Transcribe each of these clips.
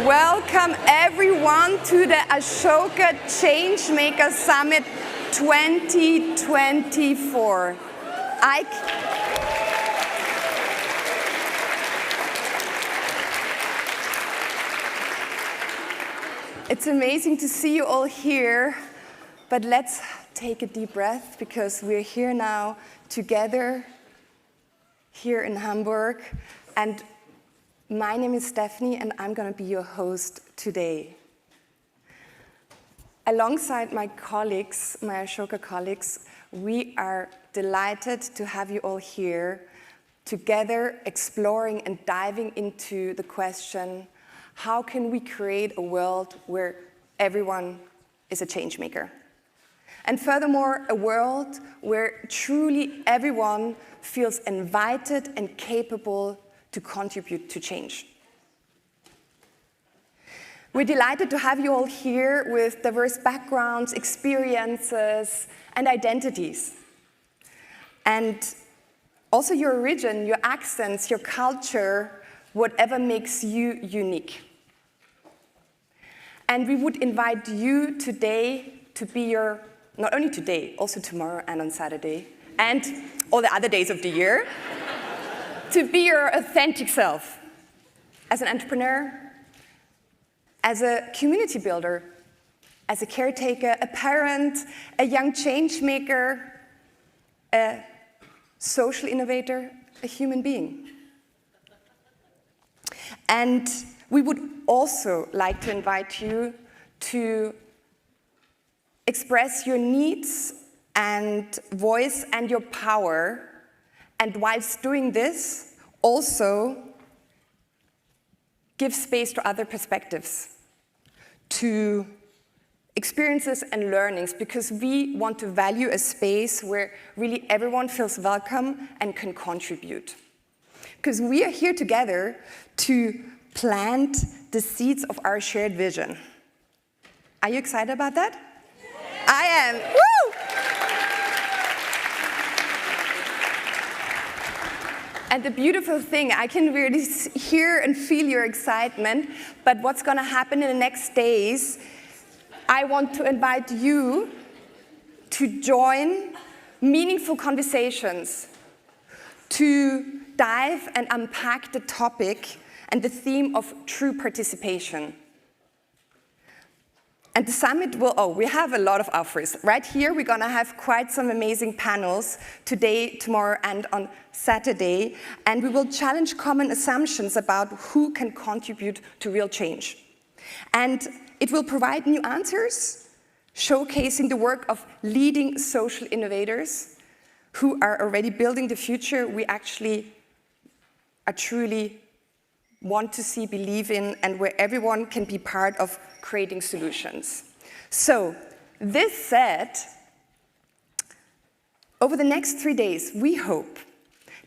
Welcome everyone to the Ashoka Changemaker Summit 2024. It's amazing to see you all here, but let's take a deep breath because we're here now together here in Hamburg. And my name is Stephanie, and I'm going to be your host today. Alongside my colleagues, my Ashoka colleagues, we are delighted to have you all here together exploring and diving into the question, how can we create a world where everyone is a change maker? And furthermore, a world where truly everyone feels invited and capable to contribute to change. We're delighted to have you all here with diverse backgrounds, experiences, and identities. And also your origin, your accents, your culture, whatever makes you unique. And we would invite you today to be your, not only today, also tomorrow and on Saturday, and all the other days of the year, to be your authentic self as an entrepreneur, as a community builder, as a caretaker, a parent, a young change maker, a social innovator, a human being. And we would also like to invite you to express your needs and voice and your power. And whilst doing this, also give space to other perspectives, to experiences and learnings, because we want to value a space where really everyone feels welcome and can contribute. Because we are here together to plant the seeds of our shared vision. Are you excited about that? Yeah. I am. Woo! And the beautiful thing, I can really hear and feel your excitement, but what's going to happen in the next days, I want to invite you to join meaningful conversations, to dive and unpack the topic and the theme of true participation. And the summit will, we have a lot of offers. Right here, we're going to have quite some amazing panels today, tomorrow, and on Saturday. And we will challenge common assumptions about who can contribute to real change. And it will provide new answers, showcasing the work of leading social innovators who are already building the future we actually are truly want to see, believe in, and where everyone can be part of creating solutions. So, this said, over the next 3 days, we hope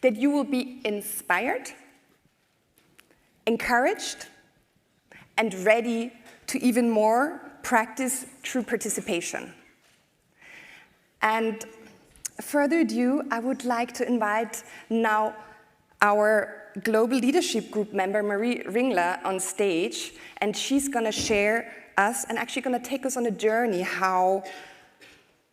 that you will be inspired, encouraged, and ready to even more practice true participation. And further ado, I would like to invite now our Global Leadership Group member, Marie Ringler, on stage, and she's going to share us and actually going to take us on a journey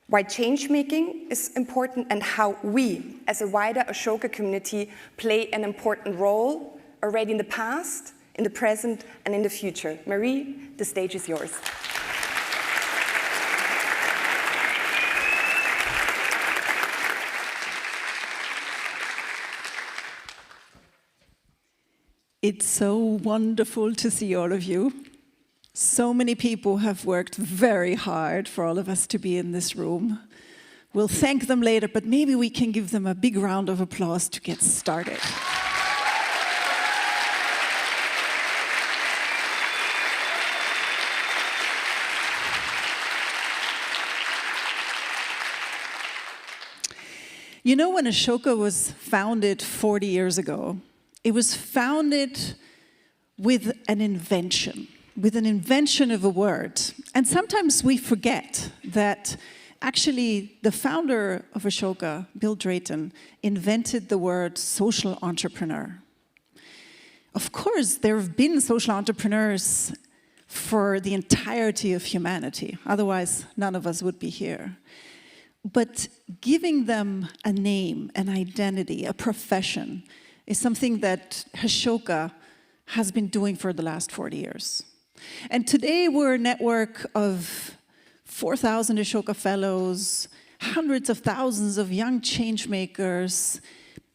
why change-making is important and how we, as a wider Ashoka community, play an important role already in the past, in the present, and in the future. Marie, the stage is yours. It's so wonderful to see all of you. So many people have worked very hard for all of us to be in this room. We'll thank them later, but maybe we can give them a big round of applause to get started. You know, when Ashoka was founded 40 years ago, it was founded with an invention of a word. And sometimes we forget that actually the founder of Ashoka, Bill Drayton, invented the word social entrepreneur. Of course, there have been social entrepreneurs for the entirety of humanity. Otherwise, none of us would be here. But giving them a name, an identity, a profession is something that Ashoka has been doing for the last 40 years. And today we're a network of 4,000 Ashoka Fellows, hundreds of thousands of young changemakers,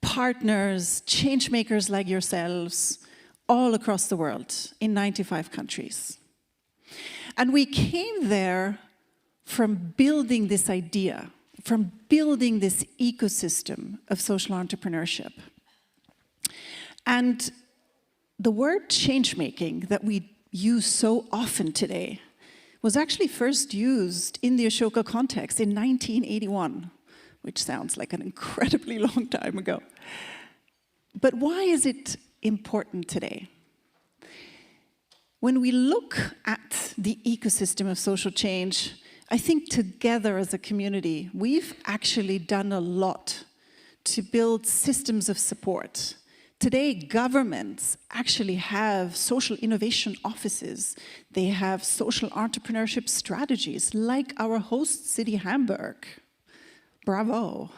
partners, changemakers like yourselves, all across the world in 95 countries. And we came there from building this idea, from building this ecosystem of social entrepreneurship. And the word changemaking that we use so often today was actually first used in the Ashoka context in 1981, which sounds like an incredibly long time ago. But why is it important today? When we look at the ecosystem of social change, I think together as a community, we've actually done a lot to build systems of support. Today, governments actually have social innovation offices. They have social entrepreneurship strategies, like our host city, Hamburg. Bravo.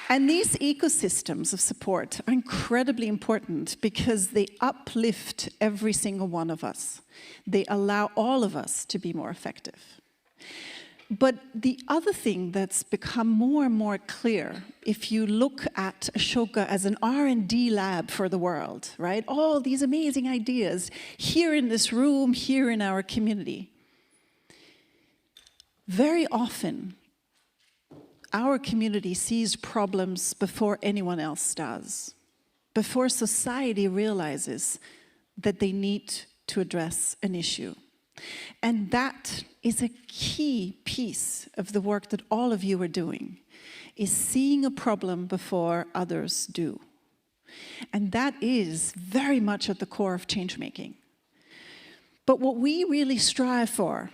And these ecosystems of support are incredibly important because they uplift every single one of us. They allow all of us to be more effective. But the other thing that's become more and more clear, if you look at Ashoka as an R&D lab for the world, right? All these amazing ideas here in this room, here in our community. Very often, our community sees problems before anyone else does, before society realizes that they need to address an issue. And that is a key piece of the work that all of you are doing, is seeing a problem before others do. And that is very much at the core of change-making. But what we really strive for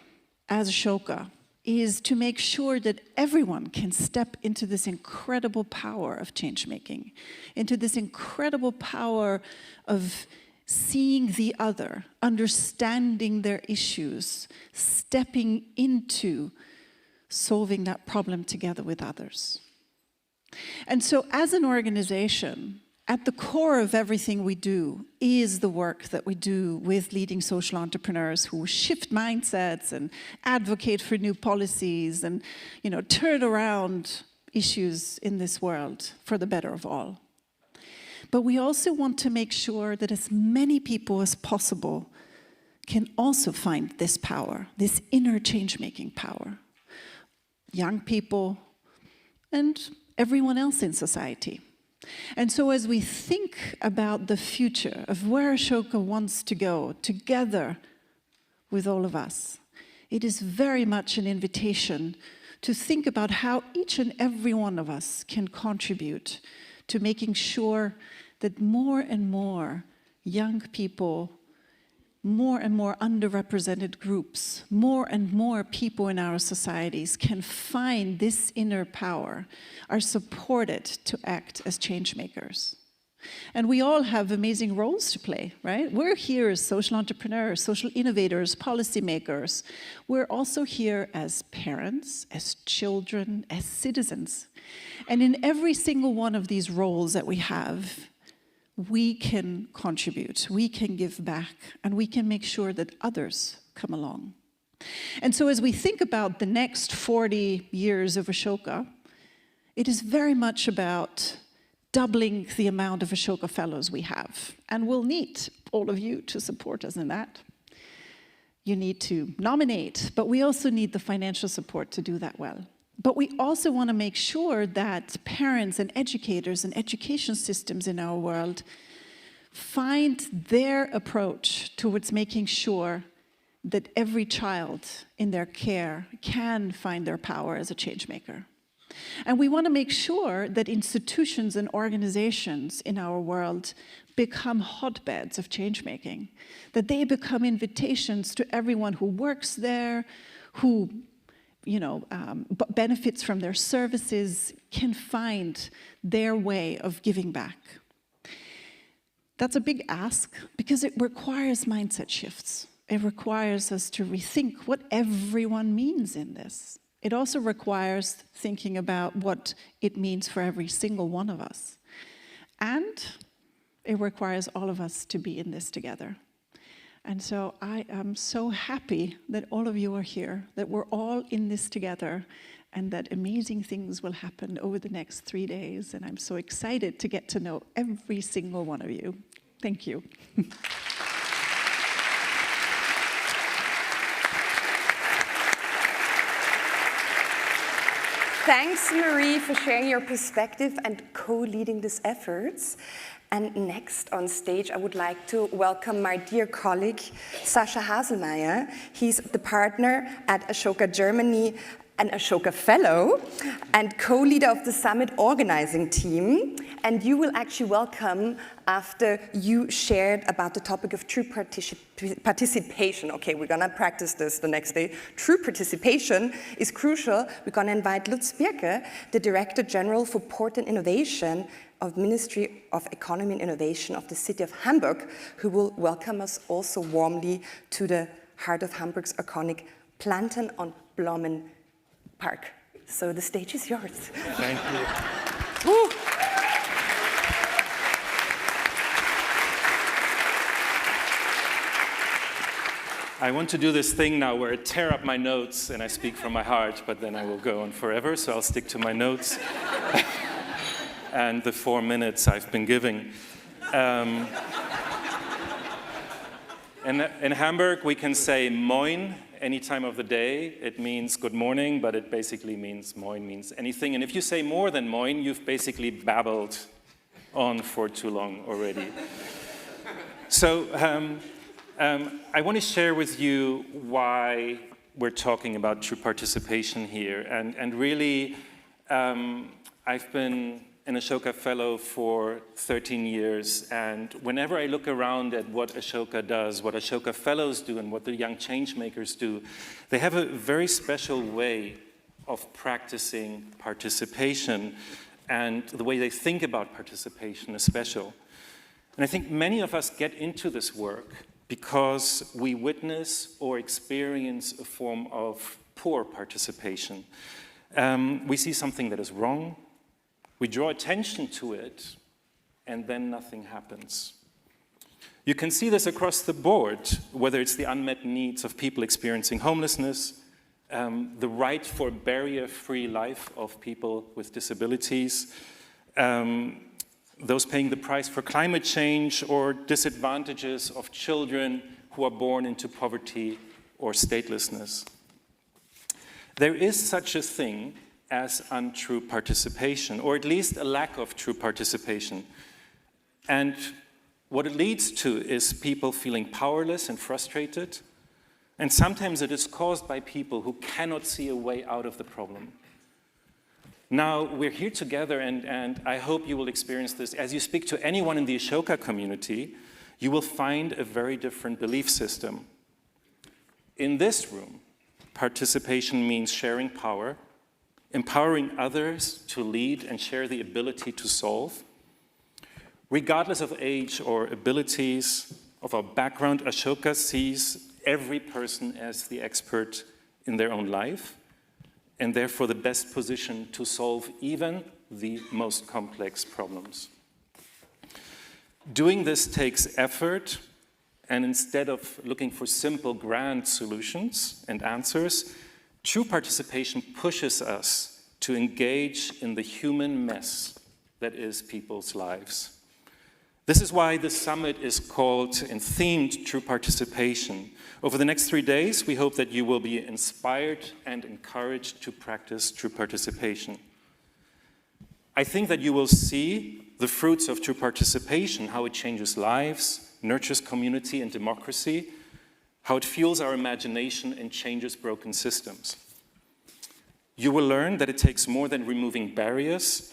as Ashoka is to make sure that everyone can step into this incredible power of change-making, into this incredible power of seeing the other, understanding their issues, stepping into solving that problem together with others. And so as an organization, at the core of everything we do is the work that we do with leading social entrepreneurs who shift mindsets and advocate for new policies and, turn around issues in this world for the better of all. But we also want to make sure that as many people as possible can also find this power, this inner change-making power. Young people and everyone else in society. And so as we think about the future of where Ashoka wants to go together with all of us, it is very much an invitation to think about how each and every one of us can contribute to making sure that more and more young people, more and more underrepresented groups, more and more people in our societies can find this inner power, are supported to act as change makers. And we all have amazing roles to play, right? We're here as social entrepreneurs, social innovators, policymakers. We're also here as parents, as children, as citizens. And in every single one of these roles that we have, we can contribute, we can give back, and we can make sure that others come along. And so as we think about the next 40 years of Ashoka, it is very much about doubling the amount of Ashoka Fellows we have. And we'll need all of you to support us in that. You need to nominate, but we also need the financial support to do that well. But we also want to make sure that parents and educators and education systems in our world find their approach towards making sure that every child in their care can find their power as a change maker. And we want to make sure that institutions and organizations in our world become hotbeds of change making, that they become invitations to everyone who works there, who benefits from their services can find their way of giving back. That's a big ask because it requires mindset shifts. It requires us to rethink what everyone means in this. It also requires thinking about what it means for every single one of us. And it requires all of us to be in this together. And so I am so happy that all of you are here, that we're all in this together, and that amazing things will happen over the next 3 days. And I'm so excited to get to know every single one of you. Thank you. Thanks, Marie, for sharing your perspective and co-leading these efforts. And next on stage, I would like to welcome my dear colleague, Sascha Haselmeier. He's the partner at Ashoka Germany, an Ashoka Fellow, and co-leader of the summit organizing team. And you will actually welcome after you shared about the topic of true participation. Okay, we're gonna practice this the next day. True participation is crucial. We're gonna invite Lutz Birke, the Director General for Port and Innovation of Ministry of Economy and Innovation of the city of Hamburg, who will welcome us also warmly to the heart of Hamburg's iconic Planten on Blommen Park. So the stage is yours. Thank you. Woo. I want to do this thing now where I tear up my notes and I speak from my heart, but then I will go on forever, so I'll stick to my notes and the 4 minutes I've been giving. In Hamburg, we can say moin any time of the day. It means good morning, but it basically means moin means anything. And if you say more than moin, you've basically babbled on for too long already. So I want to share with you why we're talking about true participation here. And really, I've been an Ashoka Fellow for 13 years, and whenever I look around at what Ashoka does, what Ashoka Fellows do, and what the young changemakers do, they have a very special way of practicing participation, and the way they think about participation is special. And I think many of us get into this work because we witness or experience a form of poor participation. We see something that is wrong, we draw attention to it, and then nothing happens. You can see this across the board, whether it's the unmet needs of people experiencing homelessness, the right for barrier-free life of people with disabilities, those paying the price for climate change, or disadvantages of children who are born into poverty or statelessness. There is such a thing as untrue participation, or at least a lack of true participation. And what it leads to is people feeling powerless and frustrated, and sometimes it is caused by people who cannot see a way out of the problem. Now, we're here together, and I hope you will experience this. As you speak to anyone in the Ashoka community, you will find a very different belief system. In this room, participation means sharing power, empowering others to lead and share the ability to solve. Regardless of age or abilities, of our background, Ashoka sees every person as the expert in their own life, and therefore the best position to solve even the most complex problems. Doing this takes effort, and instead of looking for simple, grand solutions and answers, true participation pushes us to engage in the human mess that is people's lives. This is why the summit is called and themed True Participation. Over the next 3 days, we hope that you will be inspired and encouraged to practice true participation. I think that you will see the fruits of true participation, how it changes lives, nurtures community and democracy, how it fuels our imagination and changes broken systems. You will learn that it takes more than removing barriers.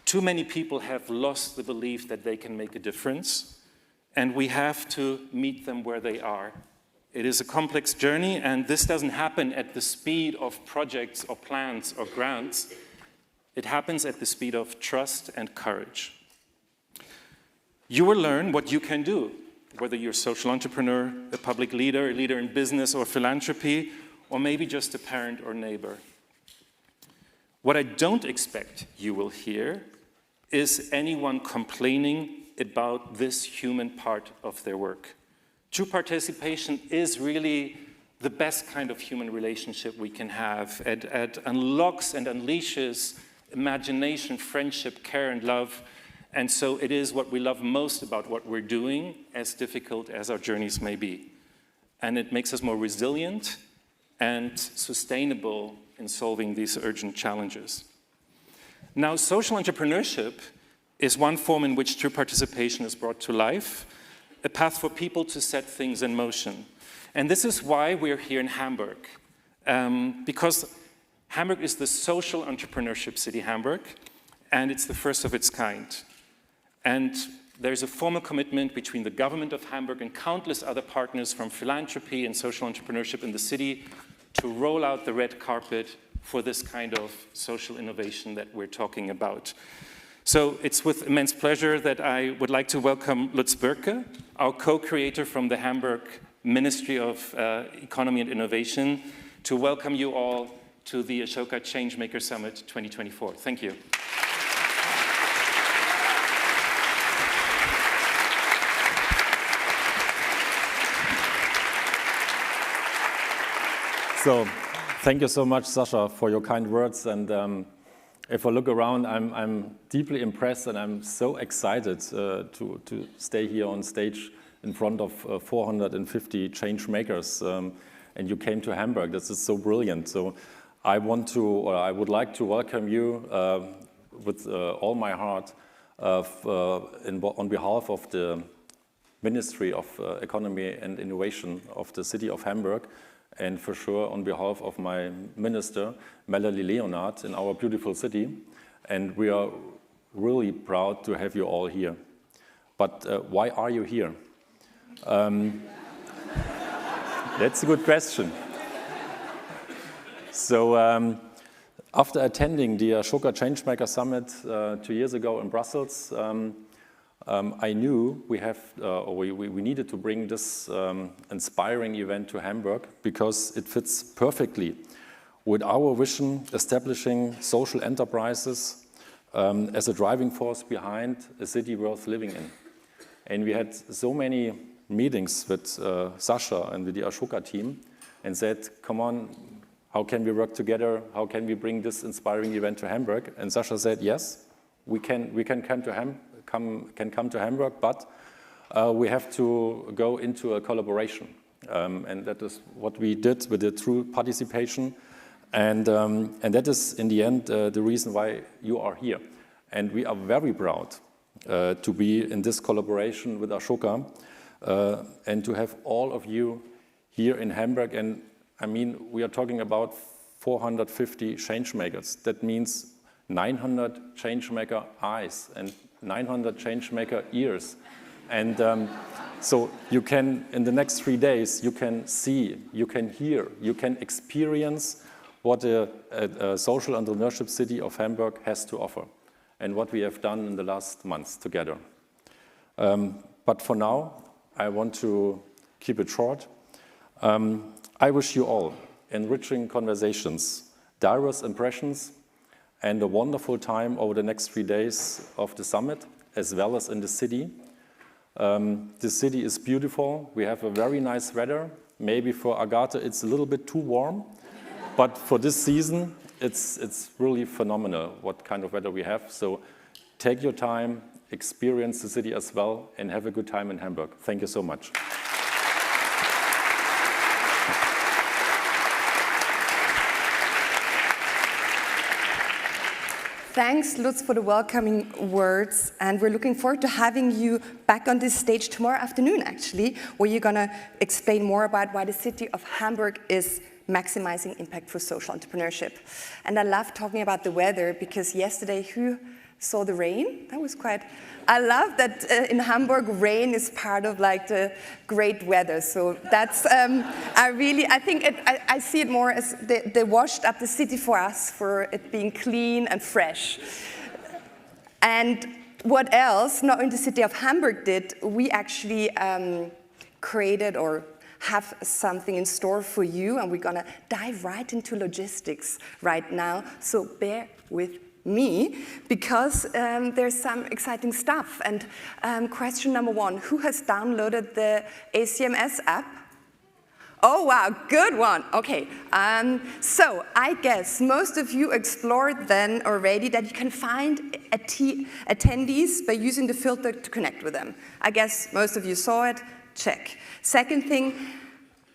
Too many people have lost the belief that they can make a difference, and we have to meet them where they are It is a complex journey, and this doesn't happen at the speed of projects or plans or grants. It happens at the speed of trust and courage. You will learn what you can do, whether you're a social entrepreneur, a public leader, a leader in business or philanthropy, or maybe just a parent or neighbor. What I don't expect you will hear is anyone complaining about this human part of their work. True participation is really the best kind of human relationship we can have. It unlocks and unleashes imagination, friendship, care, and love. And so it is what we love most about what we're doing, as difficult as our journeys may be. And it makes us more resilient and sustainable in solving these urgent challenges. Now, social entrepreneurship is one form in which true participation is brought to life, a path for people to set things in motion. And this is why we're here in Hamburg, because Hamburg is the social entrepreneurship city, Hamburg, and it's the first of its kind. And there's a formal commitment between the government of Hamburg and countless other partners from philanthropy and social entrepreneurship in the city to roll out the red carpet for this kind of social innovation that we're talking about. So it's with immense pleasure that I would like to welcome Lutz Bürke, our co-creator from the Hamburg Ministry of Economy and Innovation, to welcome you all to the Ashoka Changemaker Summit 2024. Thank you. So, thank you so much, Sasha, for your kind words. And if I look around, I'm deeply impressed, and I'm so excited to stay here on stage in front of 450 change makers. And you came to Hamburg. This is so brilliant. So, I would like to welcome you with all my heart on behalf of the Ministry of Economy and Innovation of the city of Hamburg. And for sure on behalf of my minister, Melanie Leonard, in our beautiful city. And we are really proud to have you all here. But why are you here? That's a good question. So after attending the Ashoka Changemaker Summit 2 years ago in Brussels, I knew we needed to bring this inspiring event to Hamburg because it fits perfectly with our vision, establishing social enterprises as a driving force behind a city worth living in. And we had so many meetings with Sasha and with the Ashoka team and said, come on, how can we work together? How can we bring this inspiring event to Hamburg? And Sasha said, yes, we can come to Hamburg, but we have to go into a collaboration. And that is what we did with the true participation. And that is, in the end, the reason why you are here. And we are very proud to be in this collaboration with Ashoka and to have all of you here in Hamburg. And I mean, we are talking about 450 change makers. That means 900 change maker eyes and 900 change maker ears. And so you can, in the next 3 days, you can see, you can hear, you can experience what a social entrepreneurship city of Hamburg has to offer and what we have done in the last months together. But for now, I want to keep it short. I wish you all enriching conversations, diverse impressions, and a wonderful time over the next 3 days of the summit, as well as in the city. The city is beautiful. We have a very nice weather. Maybe for Agathe it's a little bit too warm, but for this season it's really phenomenal what kind of weather we have. So take your time, experience the city as well, and have a good time in Hamburg. Thank you so much. Thanks, Lutz, for the welcoming words, and we're looking forward to having you back on this stage tomorrow afternoon, actually, where you're going to explain more about why the city of Hamburg is maximizing impact for social entrepreneurship. And I love talking about the weather because yesterday, who saw the rain? That was quite, I love that in Hamburg, rain is part of like the great weather. So that's, I see it more as they washed up the city for us, for it being clean and fresh. And what else, not in the city of Hamburg did, we actually created or have something in store for you, and we're gonna dive right into logistics right now, so bear with me, because there's some exciting stuff. And question number one, who has downloaded the ACMS app? Oh wow, good one. Okay, so I guess most of you explored then already that you can find attendees by using the filter to connect with them. I guess most of you saw it, check. Second thing,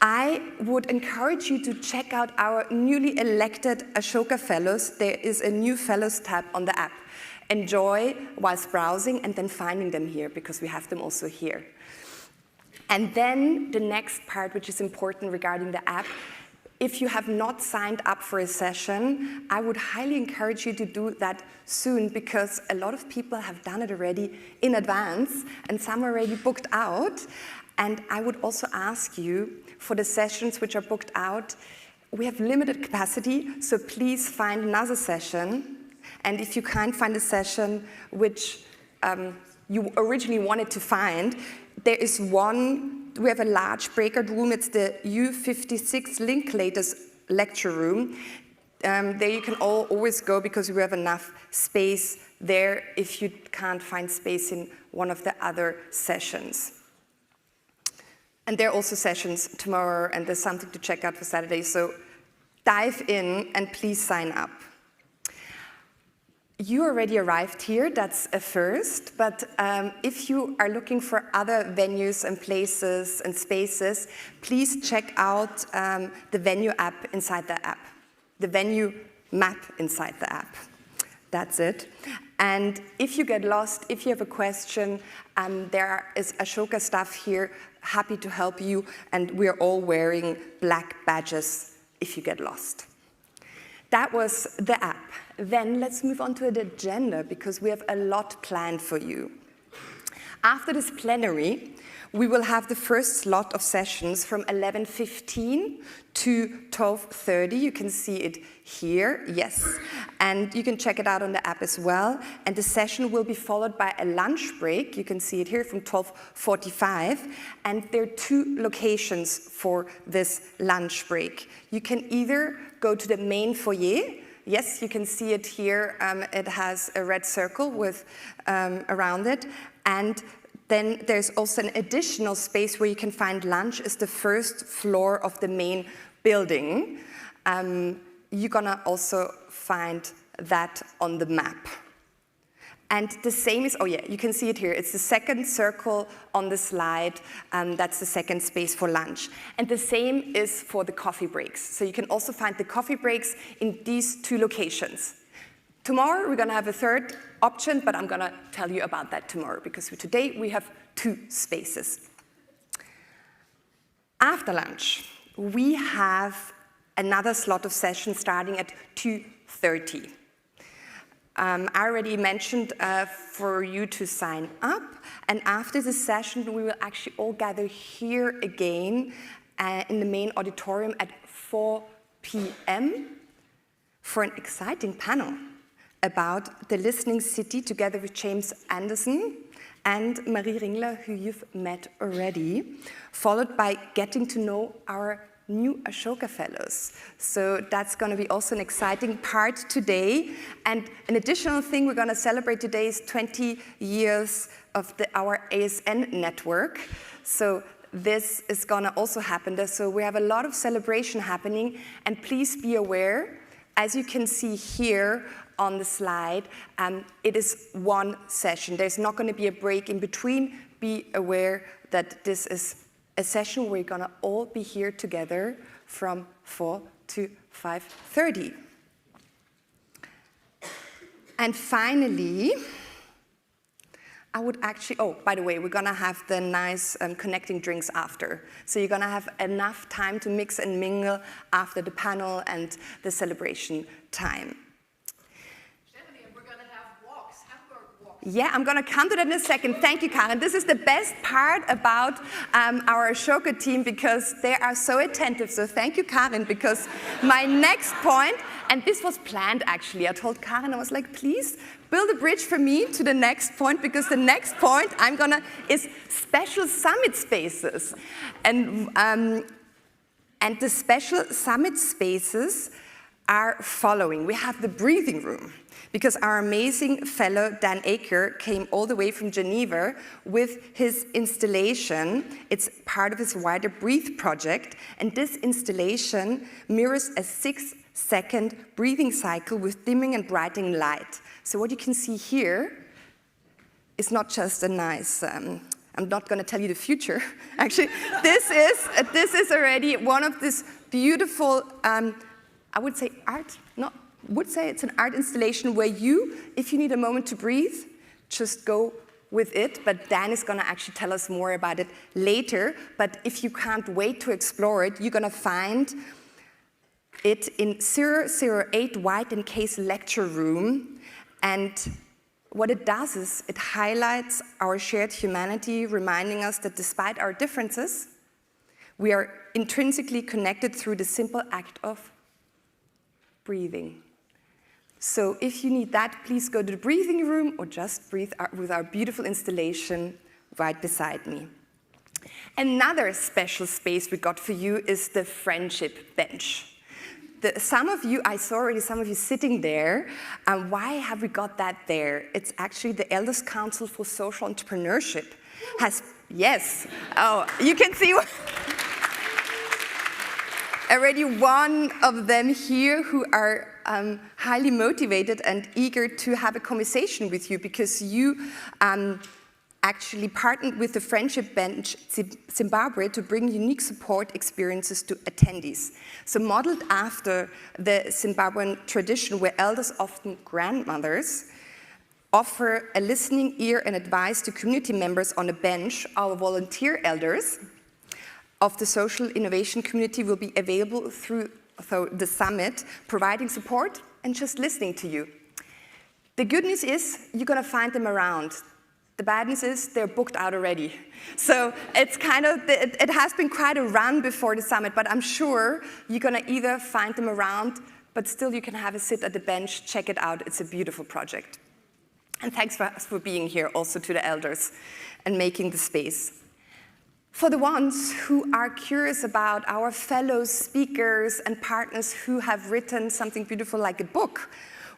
I would encourage you to check out our newly elected Ashoka Fellows. There is a new Fellows tab on the app. Enjoy whilst browsing and then finding them here, because we have them also here. And then the next part, which is important regarding the app, if you have not signed up for a session, I would highly encourage you to do that soon, because a lot of people have done it already in advance and some already booked out. And I would also ask you, for the sessions which are booked out, we have limited capacity, so please find another session. And if you can't find a session which you originally wanted to find, there is one, we have a large breakout room, it's the U56 Linklaters lecture room. There you can always go, because we have enough space there if you can't find space in one of the other sessions. And there are also sessions tomorrow, and there's something to check out for Saturday, so dive in and please sign up. You already arrived here, that's a first, but if you are looking for other venues and places and spaces, please check out the venue app inside the app, the venue map inside the app. That's it. And if you get lost, if you have a question, there is Ashoka staff here, happy to help you, and we're all wearing black badges if you get lost. That was the app. Then let's move on to the agenda, because we have a lot planned for you. After this plenary, we will have the first slot of sessions from 11:15 to 12:30. You can see it here, yes. And you can check it out on the app as well. And the session will be followed by a lunch break. You can see it here from 12:45. And there are two locations for this lunch break. You can either go to the main foyer. Yes, you can see it here. It has a red circle with around it. And then there's also an additional space where you can find lunch. It's the first floor of the main building. You're gonna also find that on the map. And the same is, oh yeah, you can see it here. It's the second circle on the slide. That's the second space for lunch. And the same is for the coffee breaks. So you can also find the coffee breaks in these two locations. Tomorrow, we're gonna have a third option, but I'm gonna tell you about that tomorrow, because today we have two spaces. After lunch, we have another slot of sessions starting at 2:30. I already mentioned for you to sign up, and after the session, we will actually all gather here again in the main auditorium at 4 p.m. for an exciting panel about the listening city, together with James Anderson and Marie Ringler, who you've met already, followed by getting to know our new Ashoka Fellows. So that's going to be also an exciting part today. And an additional thing we're going to celebrate today is 20 years of our ASN network. So this is going to also happen. So we have a lot of celebration happening, and please be aware, as you can see here on the slide, it is one session. There's not going to be a break in between. Be aware that this is a session where we're going to all be here together from 4 to 5:30. And finally, I would actually, oh, by the way, we're gonna have the nice connecting drinks after. So you're gonna have enough time to mix and mingle after the panel and the celebration time. Yeah, I'm going to come to that in a second. Thank you, Karen. This is the best part about our Ashoka team because they are so attentive. So thank you, Karen, because my next point, and this was planned actually. I told Karen, I was like, please build a bridge for me to the next point because the next point is special summit spaces. And the special summit spaces are following. We have the breathing room, because our amazing fellow Dan Aker came all the way from Geneva with his installation. It's part of his wider Breathe project, and this installation mirrors a 6-second breathing cycle with dimming and brightening light. So what you can see here is not just a nice, I'm not going to tell you the future. Actually, this is already one of this beautiful, I would say it's an art installation where you, if you need a moment to breathe, just go with it. But Dan is going to actually tell us more about it later. But if you can't wait to explore it, you're going to find it in 008 White and Case lecture room. And what it does is it highlights our shared humanity, reminding us that despite our differences, we are intrinsically connected through the simple act of breathing. So if you need that, please go to the breathing room or just breathe with our beautiful installation right beside me. Another special space we got for you is the friendship bench. Some of you, I saw already some of you sitting there. Why have we got that there? It's actually the Elders Council for Social Entrepreneurship has, yes, oh, you can see already one of them here who are highly motivated and eager to have a conversation with you because you actually partnered with the Friendship Bench Zimbabwe to bring unique support experiences to attendees. So modeled after the Zimbabwean tradition where elders, often grandmothers, offer a listening ear and advice to community members on a bench, our volunteer elders of the social innovation community will be available through the summit, providing support and just listening to you. The good news is you're going to find them around. The bad news is they're booked out already. So it's kind of, it has been quite a run before the summit, but I'm sure you're going to either find them around, but still you can have a sit at the bench, check it out. It's a beautiful project. And thanks for being here also to the elders and making the space. For the ones who are curious about our fellow speakers and partners who have written something beautiful like a book,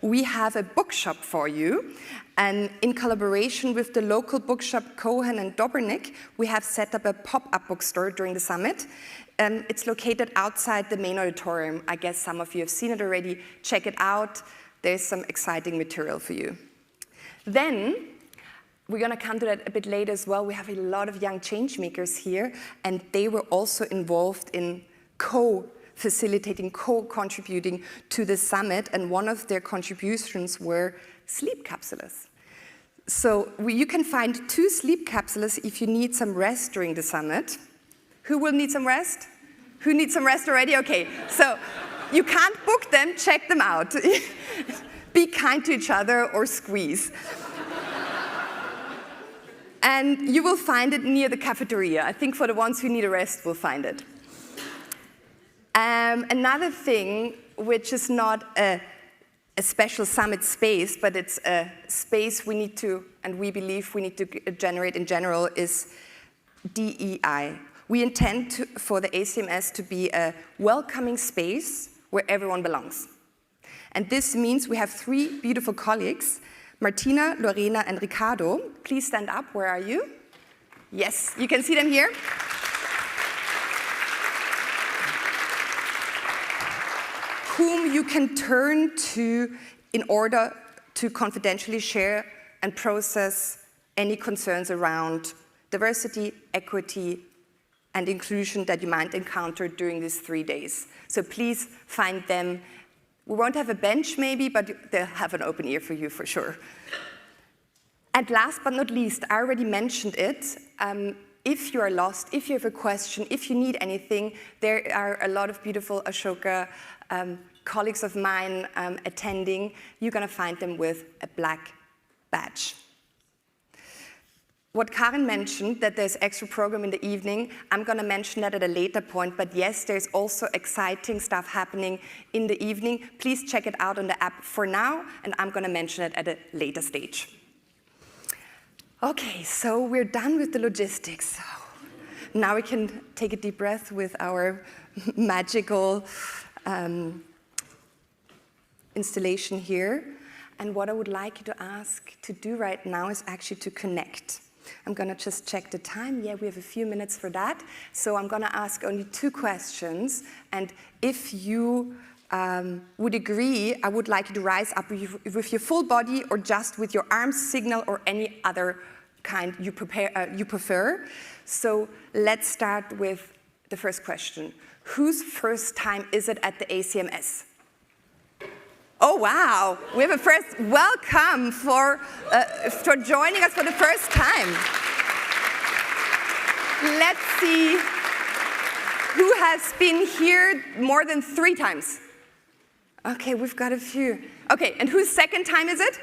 we have a bookshop for you. And in collaboration with the local bookshop Cohen and Dobrnik, we have set up a pop-up bookstore during the summit. It's located outside the main auditorium. I guess some of you have seen it already. Check it out. There's some exciting material for you. Then, we're going to come to that a bit later as well. We have a lot of young change makers here, and they were also involved in co-facilitating, co-contributing to the summit, and one of their contributions were sleep capsules. So you can find 2 sleep capsules if you need some rest during the summit. Who will need some rest? Who needs some rest already? Okay, so you can't book them, check them out. Be kind to each other or squeeze. And you will find it near the cafeteria. I think for the ones who need a rest, will find it. Another thing, which is not a special summit space, but it's a space we need to, and we believe we need to generate in general, is DEI. We intend for the ACMS to be a welcoming space where everyone belongs. And this means we have 3 beautiful colleagues, Martina, Lorena, and Ricardo. Please stand up. Where are you? Yes, you can see them here. Whom you can turn to in order to confidentially share and process any concerns around diversity, equity, and inclusion that you might encounter during these 3 days. So please find them. We won't have a bench maybe, but they'll have an open ear for you for sure. And last but not least, I already mentioned it, if you are lost, if you have a question, if you need anything, there are a lot of beautiful Ashoka colleagues of mine attending. You're going to find them with a black badge. What Karin mentioned, that there's extra program in the evening, I'm going to mention that at a later point, but yes, there's also exciting stuff happening in the evening. Please check it out on the app for now, and I'm going to mention it at a later stage. Okay, so we're done with the logistics. Now we can take a deep breath with our magical installation here. And what I would like you to ask to do right now is actually to connect. I'm going to just check the time. Yeah, we have a few minutes for that. So I'm going to ask only 2 questions. And if you would agree, I would like you to rise up with your full body or just with your arms, signal, or any other kind you prefer. So let's start with the first question. Whose first time is it at the ACMS? Oh, wow. We have a first welcome for joining us for the first time. Let's see who has been here more than 3 times. Okay, we've got a few. Okay, and whose second time is it?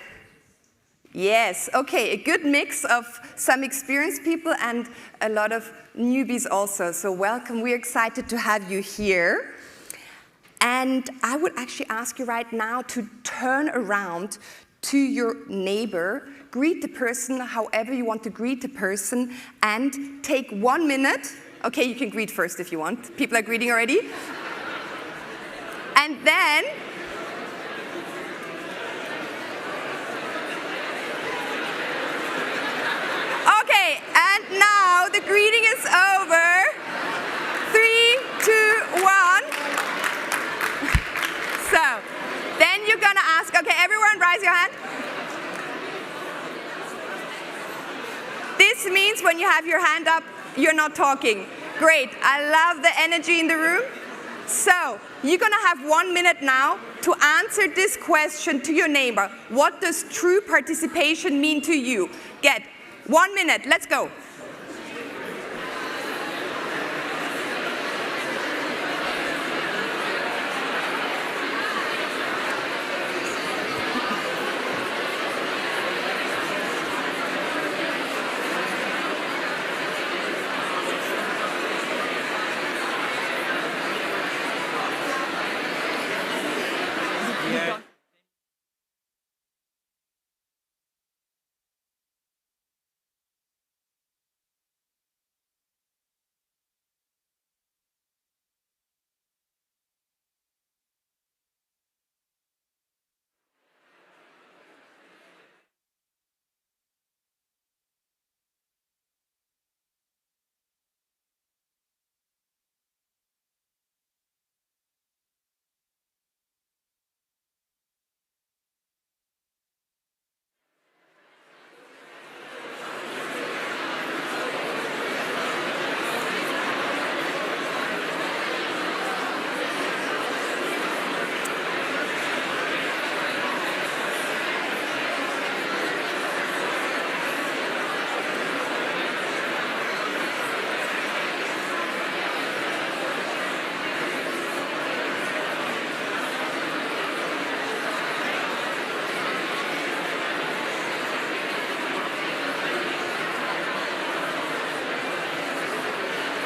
Yes, okay, a good mix of some experienced people and a lot of newbies also. So welcome, we're excited to have you here. And I would actually ask you right now to turn around to your neighbor, greet the person however you want to greet the person, and take 1 minute. Okay, you can greet first if you want. People are greeting already. And then, okay, and now the greeting is over. 3, 2, 1. So, then you're gonna ask, okay, everyone raise your hand. This means when you have your hand up, you're not talking. Great, I love the energy in the room. So, you're gonna have 1 minute now to answer this question to your neighbor. What does true participation mean to you? Get 1 minute, let's go.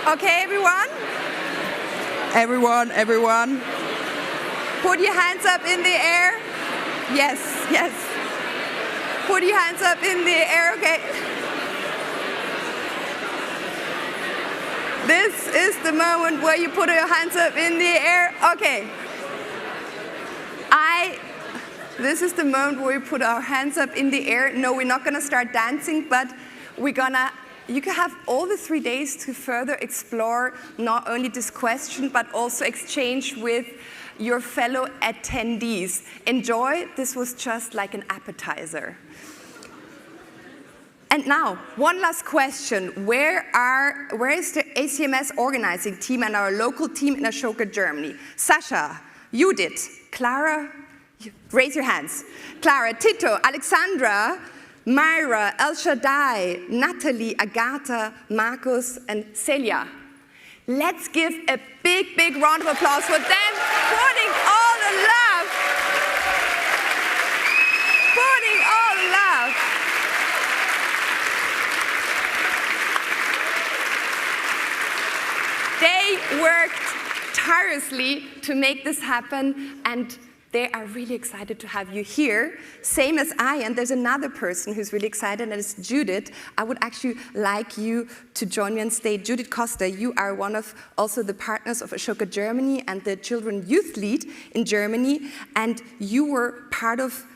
Okay, everyone? Everyone. Put your hands up in the air. Yes. Put your hands up in the air, okay. This is the moment where you put your hands up in the air. Okay. This is the moment where we put our hands up in the air. No, we're not gonna start dancing, but you can have all the 3 days to further explore not only this question, but also exchange with your fellow attendees. Enjoy, this was just like an appetizer. And now, one last question. Where is the ACMS organizing team and our local team in Ashoka, Germany? Sasha, Judith, Clara, raise your hands. Clara, Tito, Alexandra, Myra, El Shaddai, Natalie, Agatha, Marcus, and Celia. Let's give a big, big round of applause for them putting all the love. Putting all the love. They worked tirelessly to make this happen, and they are really excited to have you here, same as I, and there's another person who's really excited, and that is Judith. I would actually like you to join me on stage. Judith Costa, you are one of also the partners of Ashoka Germany and the Children Youth Lead in Germany, and you were part of,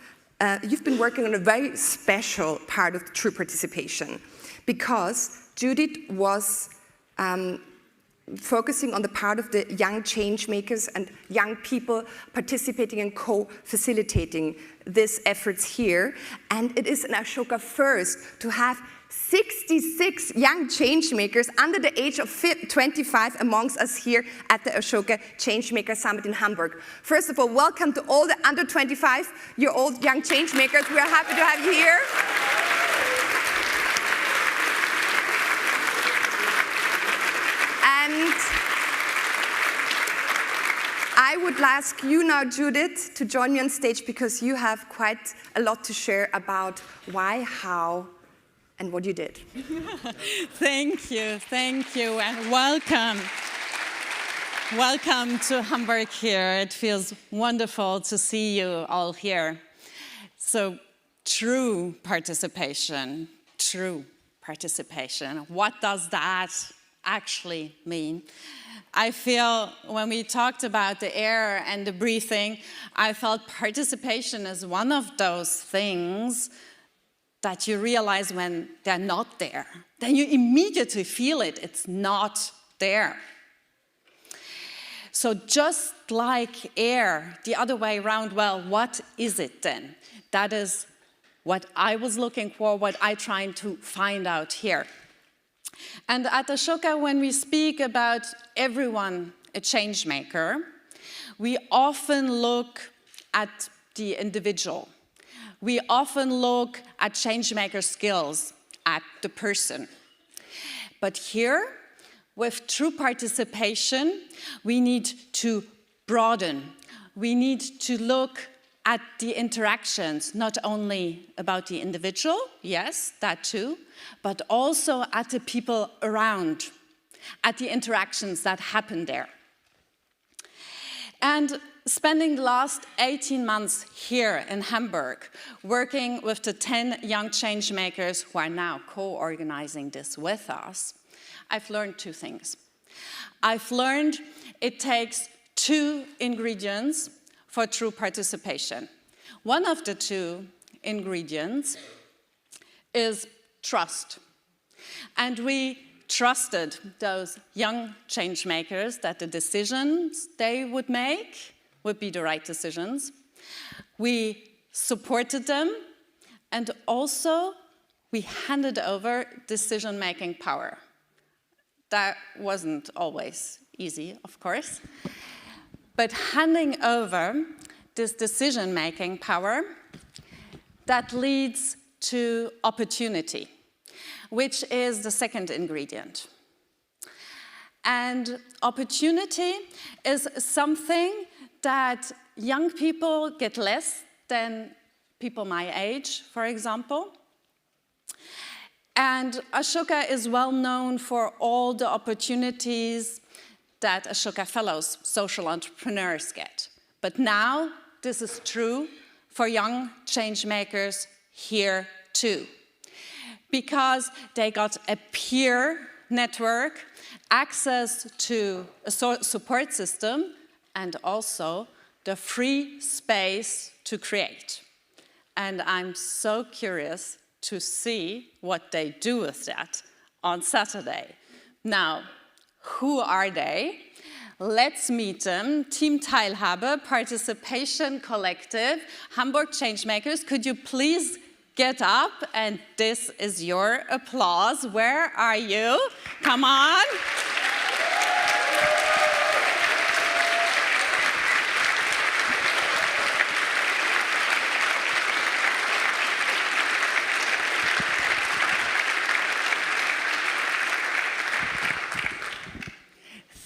you've been working on a very special part of true participation, because Judith was focusing on the part of the young change makers and young people participating and co-facilitating these efforts here. And it is an Ashoka first to have 66 young change makers under the age of 25 amongst us here at the Ashoka Changemaker Summit in Hamburg. First of all, welcome to all the under 25-year-old young change makers. We are happy to have you here. And I would ask you now, Judith, to join me on stage, because you have quite a lot to share about why, how, and what you did. Thank you, and welcome. Welcome to Hamburg here. It feels wonderful to see you all here. So, true participation. What does that actually mean? I feel when we talked about the air and the breathing, I felt participation is one of those things that you realize when they're not there. Then you immediately feel it, it's not there. So just like air, the other way around, well, what is it then? That is what I was looking for, what I'm trying to find out here. And at Ashoka, when we speak about everyone a change maker, we often look at the individual. We often look at change maker skills, at the person. But here, with true participation, we need to broaden. We need to look at the interactions, not only about the individual, yes, that too, but also at the people around, at the interactions that happen there. And spending the last 18 months here in Hamburg, working with the 10 young change makers who are now co-organizing this with us, I've learned two things. I've learned it takes two ingredients for true participation. One of the two ingredients is trust. And we trusted those young change makers that the decisions they would make would be the right decisions. We supported them, and also we handed over decision-making power. That wasn't always easy, of course. But handing over this decision-making power, that leads to opportunity, which is the second ingredient. And opportunity is something that young people get less than people my age, for example. And Ashoka is well known for all the opportunities that Ashoka Fellows, social entrepreneurs, get. But now this is true for young change makers here too, because they got a peer network, access to a support system, and also the free space to create. And I'm so curious to see what they do with that on Saturday. Now, who are they? Let's meet them. Team Teilhabe, Participation Collective, Hamburg Changemakers. Could you please get up? And this is your applause. Where are you? Come on.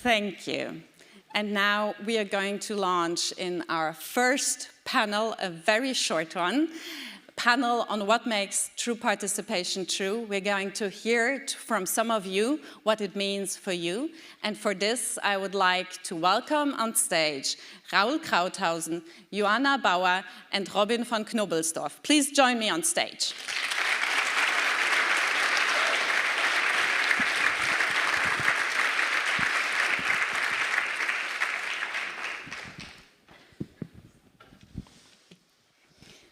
Thank you. And now we are going to launch in our first panel, a very short one, panel on what makes true participation true. We're going to hear from some of you what it means for you. And for this, I would like to welcome on stage Raül Krauthausen, Ioana Bauer, and Robin von Knobelsdorff. Please join me on stage.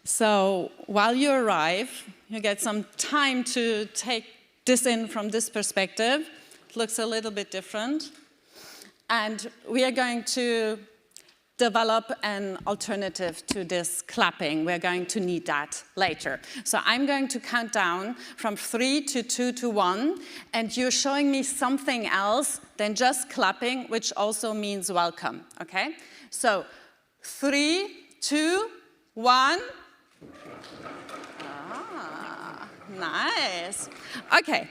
So while you arrive, you get some time to take this in from this perspective. It looks a little bit different. And we are going to develop an alternative to this clapping. We're going to need that later. So I'm going to count down from 3 to 2 to 1, and you're showing me something else than just clapping, which also means welcome, okay? So 3, 2, 1. Ah, nice. Okay.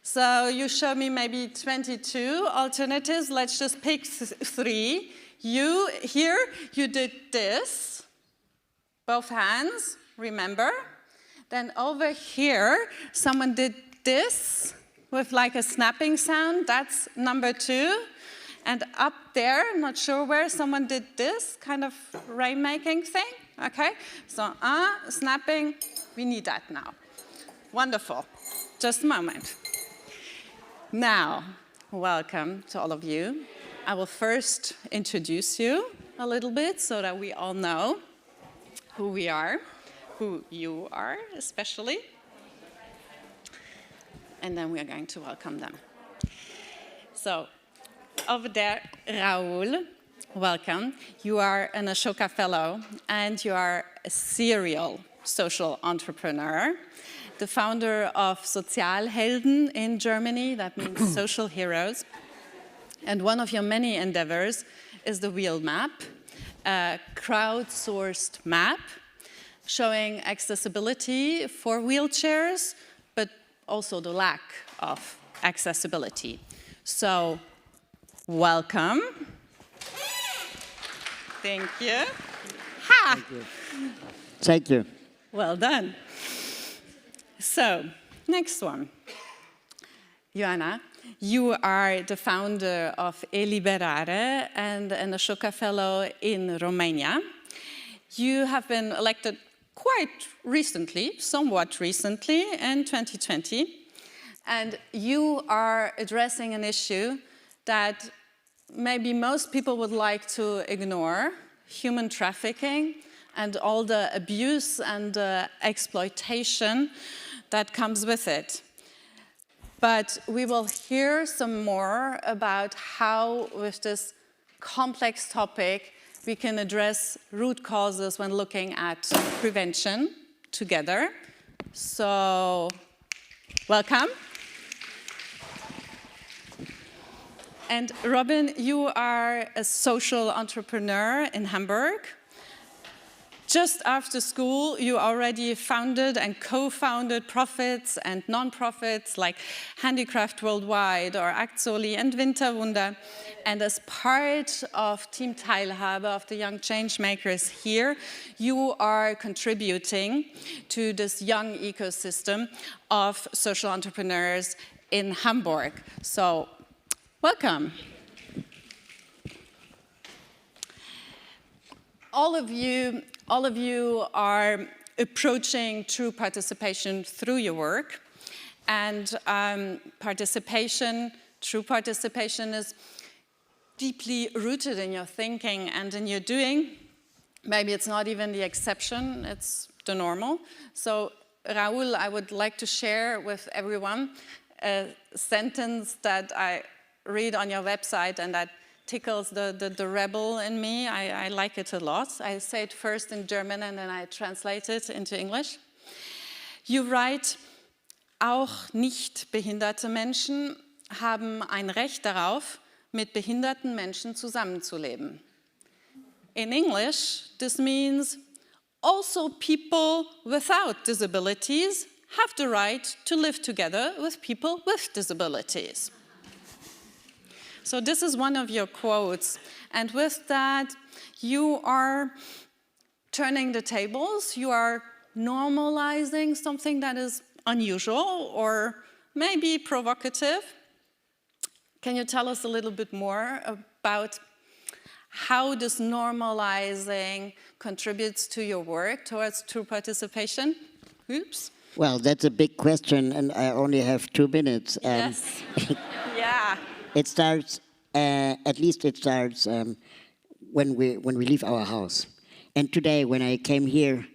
So you show me maybe 22 alternatives. Let's just pick 3. You did this, both hands, remember? Then over here, someone did this with like a snapping sound. That's number 2. And up there, not sure where, someone did this kind of rainmaking thing. Okay, so snapping, we need that now. Wonderful. Just a moment. Now, welcome to all of you. I will first introduce you a little bit so that we all know who we are, who you are especially. And then we are going to welcome them. So, over there, Raül, welcome. You are an Ashoka Fellow, and you are a serial social entrepreneur, the founder of Sozialhelden in Germany, that means social heroes. And one of your many endeavors is the Wheel Map, a crowdsourced map showing accessibility for wheelchairs, but also the lack of accessibility. So, welcome. Thank you. Ha! Thank you. Thank you. Well done. So, next one. Ioana, you are the founder of Eliberare and an Ashoka Fellow in Romania. You have been elected quite recently, somewhat recently, in 2020. And you are addressing an issue that maybe most people would like to ignore, human trafficking and all the abuse and exploitation that comes with it. But we will hear some more about how, with this complex topic, we can address root causes when looking at prevention together. So, welcome. And Robin, you are a social entrepreneur in Hamburg. Just after school, you already founded and co-founded profits and non-profits like Handicraft Worldwide or Act Soli and Winterwunder. And as part of Team Teilhabe of the Young Changemakers here, you are contributing to this young ecosystem of social entrepreneurs in Hamburg. So, welcome. All of you are approaching true participation through your work. And true participation is deeply rooted in your thinking and in your doing. Maybe it's not even the exception, it's the normal. So, Raül, I would like to share with everyone a sentence that I read on your website and that tickles the rebel in me. I like it a lot. I say it first in German and then I translate it into English. You write, auch nicht behinderte Menschen haben ein Recht darauf, mit behinderten Menschen zusammenzuleben. In English, this means also people without disabilities have the right to live together with people with disabilities. So this is one of your quotes. And with that, you are turning the tables. You are normalizing something that is unusual or maybe provocative. Can you tell us a little bit more about how this normalizing contributes to your work towards true participation? Oops. Well, that's a big question, and I only have 2 minutes. Yes. Yeah. It starts, at least it starts when we leave our house. And today, when I came here,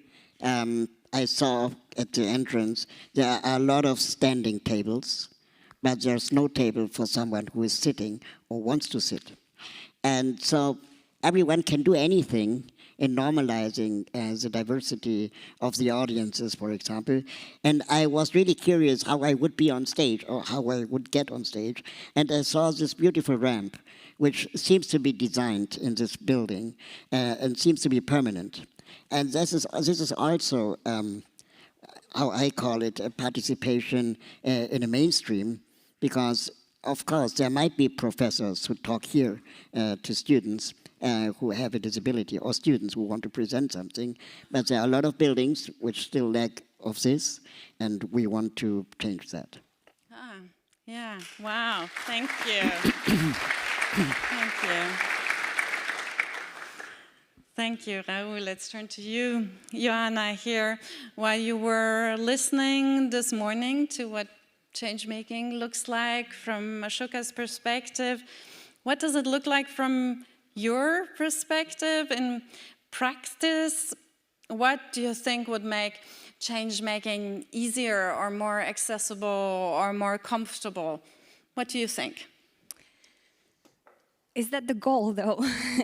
I saw at the entrance there are a lot of standing tables, but there's no table for someone who is sitting or wants to sit. And so everyone can do anything in normalizing the diversity of the audiences, for example. And I was really curious how I would be on stage or how I would get on stage. And I saw this beautiful ramp, which seems to be designed in this building and seems to be permanent. And this is also how I call it a participation in a mainstream, because of course there might be professors who talk here to students who have a disability, or students who want to present something, but there are a lot of buildings which still lack of this, and we want to change that. Ah, yeah, wow, thank you. Thank you. Thank you, Raül. Let's turn to you, Ioana, here. While you were listening this morning to what change-making looks like from Ashoka's perspective, what does it look like from your perspective in practice? What do you think would make change-making easier or more accessible or more comfortable? What do you think? Is that the goal, though?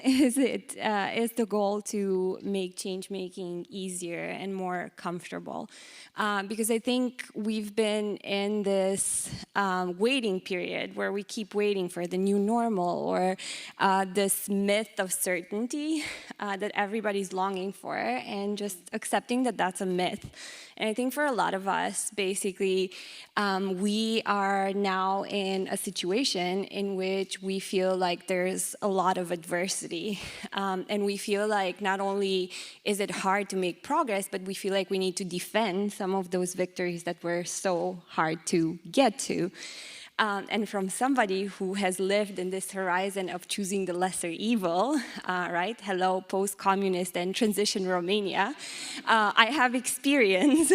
Is the goal to make change-making easier and more comfortable? Because I think we've been in this waiting period where we keep waiting for the new normal, or this myth of certainty that everybody's longing for, and just accepting that that's a myth. And I think for a lot of us, basically, we are now in a situation in which we feel like there's a lot of adversity. And we feel like not only is it hard to make progress, but we feel like we need to defend some of those victories that were so hard to get to. And from somebody who has lived in this horizon of choosing the lesser evil, right? Hello, post-communist and transition Romania. I have experience.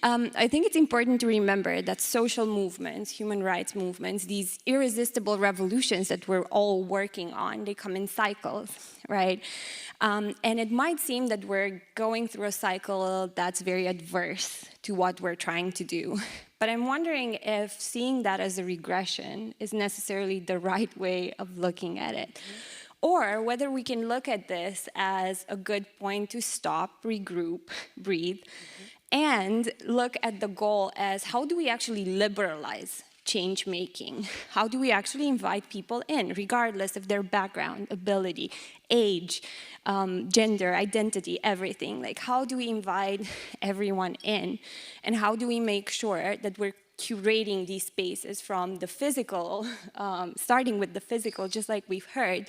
I think it's important to remember that social movements, human rights movements, these irresistible revolutions that we're all working on, they come in cycles, right? And it might seem that we're going through a cycle that's very adverse to what we're trying to do. But I'm wondering if seeing that as a regression is necessarily the right way of looking at it. Or whether we can look at this as a good point to stop, regroup, breathe, and look at the goal as how do we actually liberalize change-making? How do we actually invite people in, regardless of their background, ability, age, gender, identity, everything? Like, how do we invite everyone in? And how do we make sure that we're curating these spaces from the physical, starting with the physical, just like we've heard,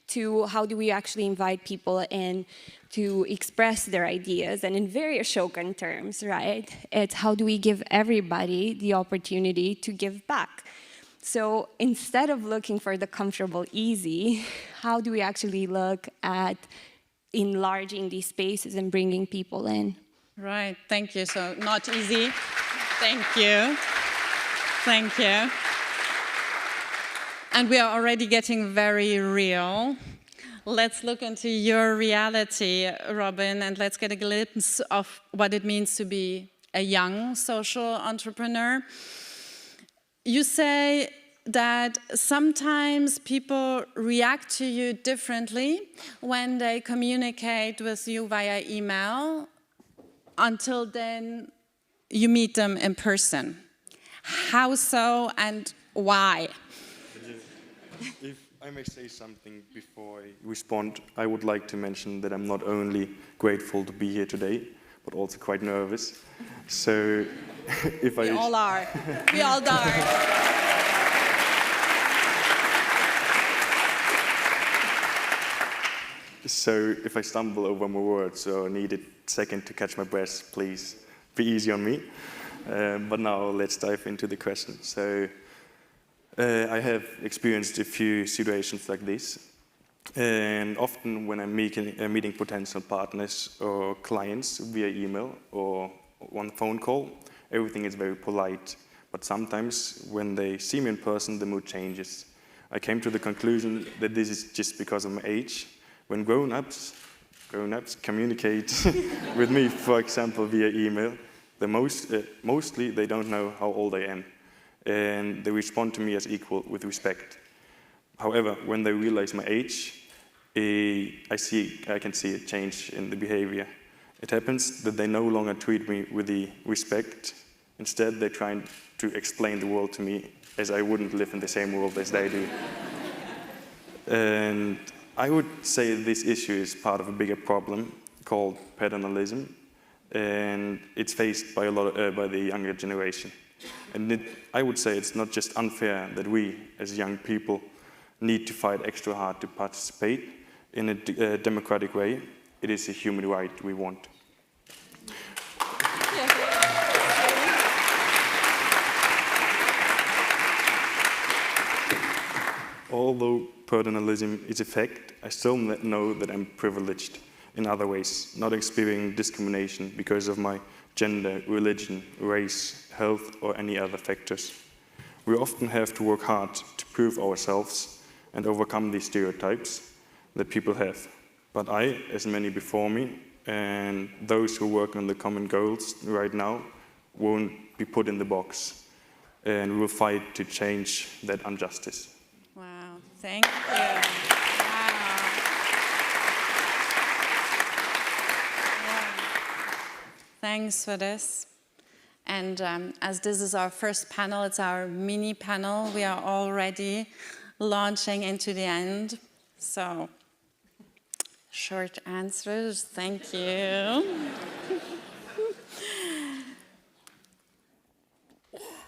to how do we actually invite people in to express their ideas, and in very Ashokan terms, right? It's how do we give everybody the opportunity to give back? So instead of looking for the comfortable, easy, how do we actually look at enlarging these spaces and bringing people in? Right, thank you. So not easy. Thank you. Thank you. And we are already getting very real. Let's look into your reality, Robin, and let's get a glimpse of what it means to be a young social entrepreneur. You say that sometimes people react to you differently when they communicate with you via email. Until then, you meet them in person. How so and why? If I may say something before I respond, I would like to mention that I'm not only grateful to be here today, but also quite nervous. So if we all are. We all are. So if I stumble over my words or need a second to catch my breath, please be easy on me. But now let's dive into the question. So I have experienced a few situations like this. And often when I'm meeting potential partners or clients via email or one phone call, everything is very polite. But sometimes when they see me in person, the mood changes. I came to the conclusion that this is just because of my age. When grown-ups communicate with me, for example, via email, mostly they don't know how old I am. And they respond to me as equal with respect. However, when they realize my age, I can see a change in the behavior. It happens that they no longer treat me with the respect. Instead, they try to explain the world to me as I wouldn't live in the same world as they do. And I would say this issue is part of a bigger problem called paternalism, and it's faced by by the younger generation. And I would say it's not just unfair that we, as young people, need to fight extra hard to participate in a democratic way. It is a human right we want. Although paternalism is a fact, I still know that I'm privileged in other ways, not experiencing discrimination because of my gender, religion, race, health, or any other factors. We often have to work hard to prove ourselves and overcome these stereotypes that people have. But I, as many before me, and those who work on the common goals right now, won't be put in the box. And we will fight to change that injustice. Wow, thank you. Wow. Thanks for this. And as this is our first panel, it's our mini panel, we are already launching into the end. So, short answers, thank you.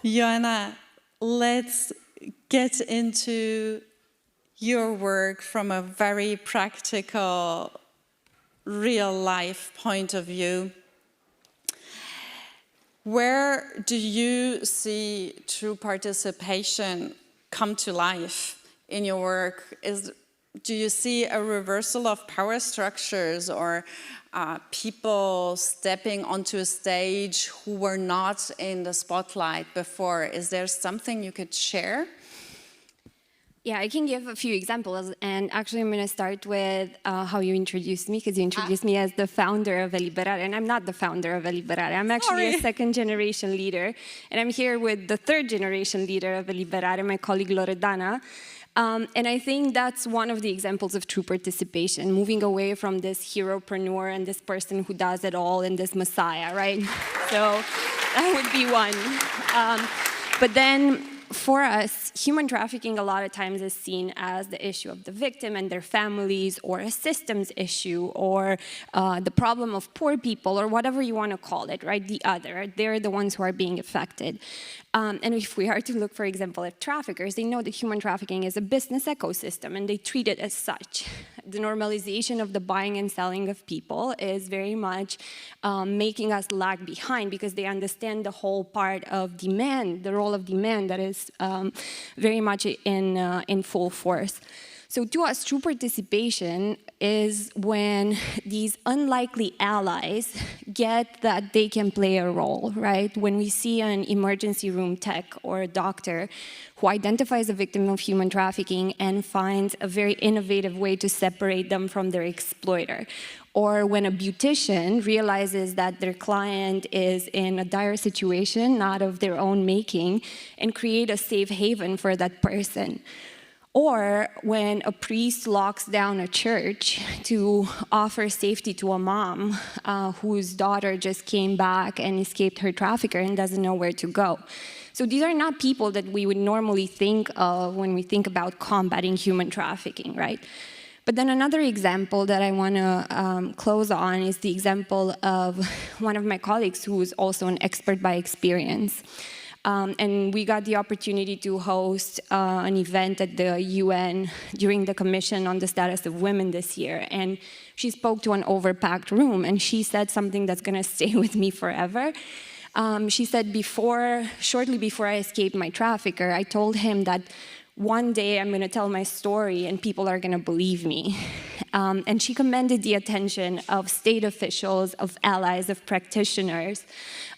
Ioana, let's get into your work from a very practical, real-life point of view. Where do you see true participation come to life in your work? Do you see a reversal of power structures or people stepping onto a stage who were not in the spotlight before? Is there something you could share? Yeah, I can give a few examples, and actually I'm going to start with how you introduced me, because you introduced me as the founder of Eliberare, and I'm not the founder of Eliberare. I'm actually a second-generation leader, and I'm here with the third-generation leader of Eliberare, my colleague Loredana. And I think that's one of the examples of true participation, moving away from this heropreneur and this person who does it all and this messiah, right? So that would be one. But then, for us, human trafficking a lot of times is seen as the issue of the victim and their families, or a systems issue, or the problem of poor people, or whatever you want to call it, right? The other. They're the ones who are being affected. And if we are to look, for example, at traffickers, they know that human trafficking is a business ecosystem, and they treat it as such. The normalization of the buying and selling of people is very much making us lag behind, because they understand the whole part of demand, the role of demand that is very much in full force. So to us, true participation is when these unlikely allies get that they can play a role, right? When we see an emergency room tech or a doctor who identifies a victim of human trafficking and finds a very innovative way to separate them from their exploiter. Or when a beautician realizes that their client is in a dire situation, not of their own making, and create a safe haven for that person. Or when a priest locks down a church to offer safety to a mom whose daughter just came back and escaped her trafficker and doesn't know where to go. So these are not people that we would normally think of when we think about combating human trafficking, right? But then another example that I want to close on is the example of one of my colleagues who is also an expert by experience. And we got the opportunity to host an event at the UN during the Commission on the Status of Women this year. And she spoke to an overpacked room, and she said something that's going to stay with me forever. She said, shortly before I escaped my trafficker, I told him that one day I'm going to tell my story and people are going to believe me. And she commended the attention of state officials, of allies, of practitioners.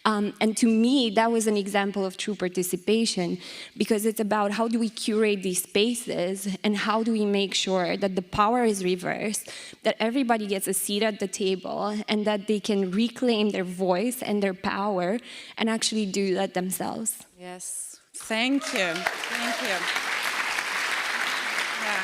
And to me, that was an example of true participation, because it's about how do we curate these spaces and how do we make sure that the power is reversed, that everybody gets a seat at the table, and that they can reclaim their voice and their power and actually do that themselves. Yes, thank you. Thank you. Yeah.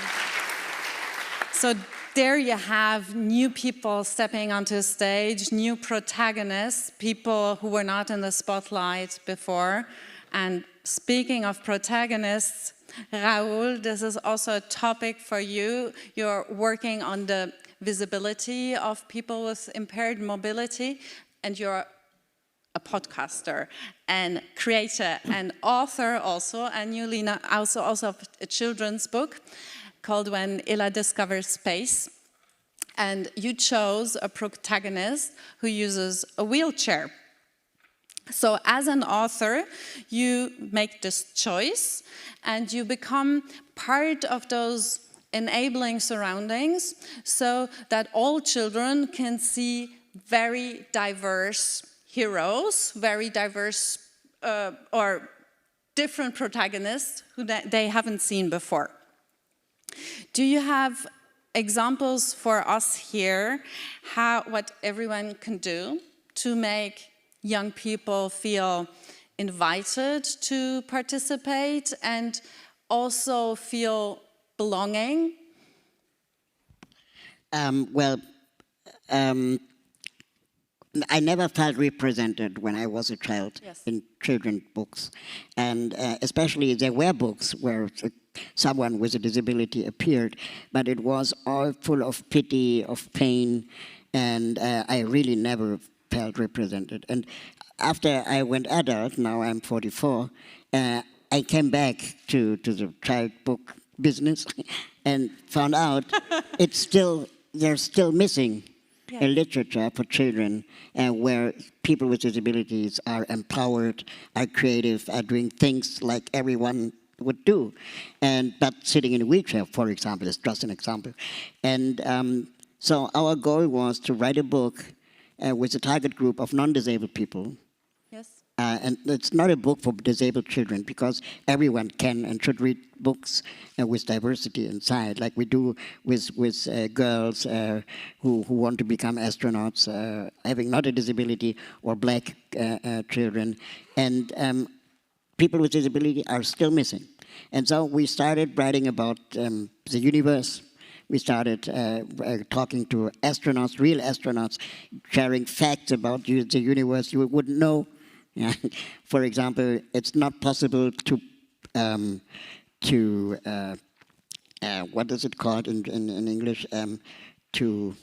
So there you have new people stepping onto the stage, new protagonists, people who were not in the spotlight before. And speaking of protagonists, Raül, this is also a topic for you. You're working on the visibility of people with impaired mobility, and you're a podcaster and creator and author also, and you, Lina, also of a children's book called When Ella Discovers Space. And you chose a protagonist who uses a wheelchair. So as an author, you make this choice and you become part of those enabling surroundings so that all children can see very diverse heroes, very diverse or different protagonists who they haven't seen before. Do you have examples for us here what everyone can do to make young people feel invited to participate and also feel belonging? I never felt represented when I was a child in children's books. And especially there were books where someone with a disability appeared, but it was all full of pity, of pain, and I really never felt represented. And after I went adult, now I'm 44, I came back to the child book business and found out they're still missing a literature for children where people with disabilities are empowered, are creative, are doing things like everyone would do. But sitting in a wheelchair, for example, is just an example. And so our goal was to write a book with a target group of non-disabled people. Yes. And it's not a book for disabled children, because everyone can and should read books with diversity inside, like we do with girls who want to become astronauts, having not a disability, or black children. And people with disability are still missing. And so we started writing about the universe. We started talking to astronauts, real astronauts, sharing facts about the universe you wouldn't know. Yeah. For example, it's not possible to what is it called in English? To,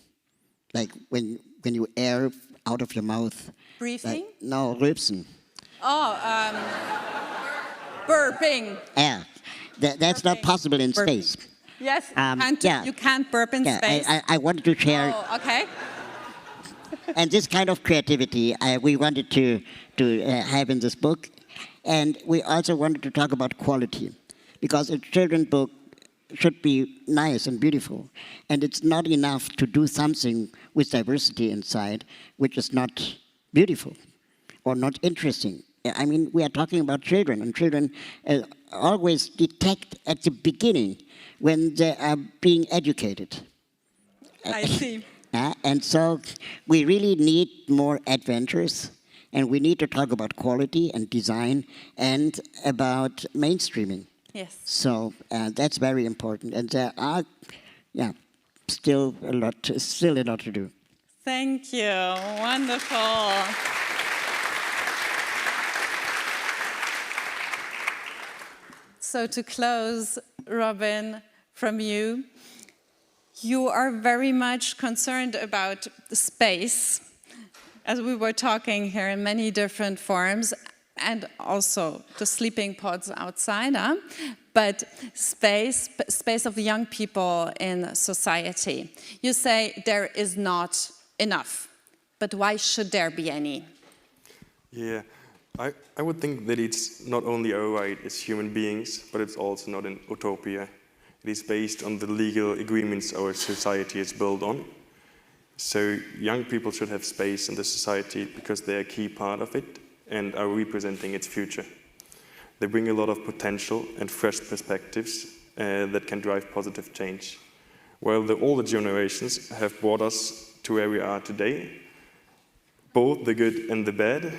like, when you air out of your mouth. Breathing? Like, no, rülpsen. Oh, burping. Yeah, that's not possible in space. Yes, you can't burp in space. I wanted to share. Oh, okay. And this kind of creativity we wanted to have in this book. And we also wanted to talk about quality, because a children's book should be nice and beautiful. And it's not enough to do something with diversity inside, which is not beautiful or not interesting. I mean, we are talking about children, and children always detect at the beginning when they are being educated. I see. And so we really need more adventures, and we need to talk about quality and design and about mainstreaming. Yes. So that's very important, and there are, still a lot to do. Thank you. Wonderful. So to close, Robin, from you, you are very much concerned about the space, as we were talking here in many different forms, and also the sleeping pods outside, but space of the young people in society. You say there is not enough, but why should there be any? Yeah, I would think that it's not only our right as human beings, but it's also not an utopia. It is based on the legal agreements our society is built on. So young people should have space in the society because they're a key part of it and are representing its future. They bring a lot of potential and fresh perspectives that can drive positive change. While the older generations have brought us to where we are today, both the good and the bad,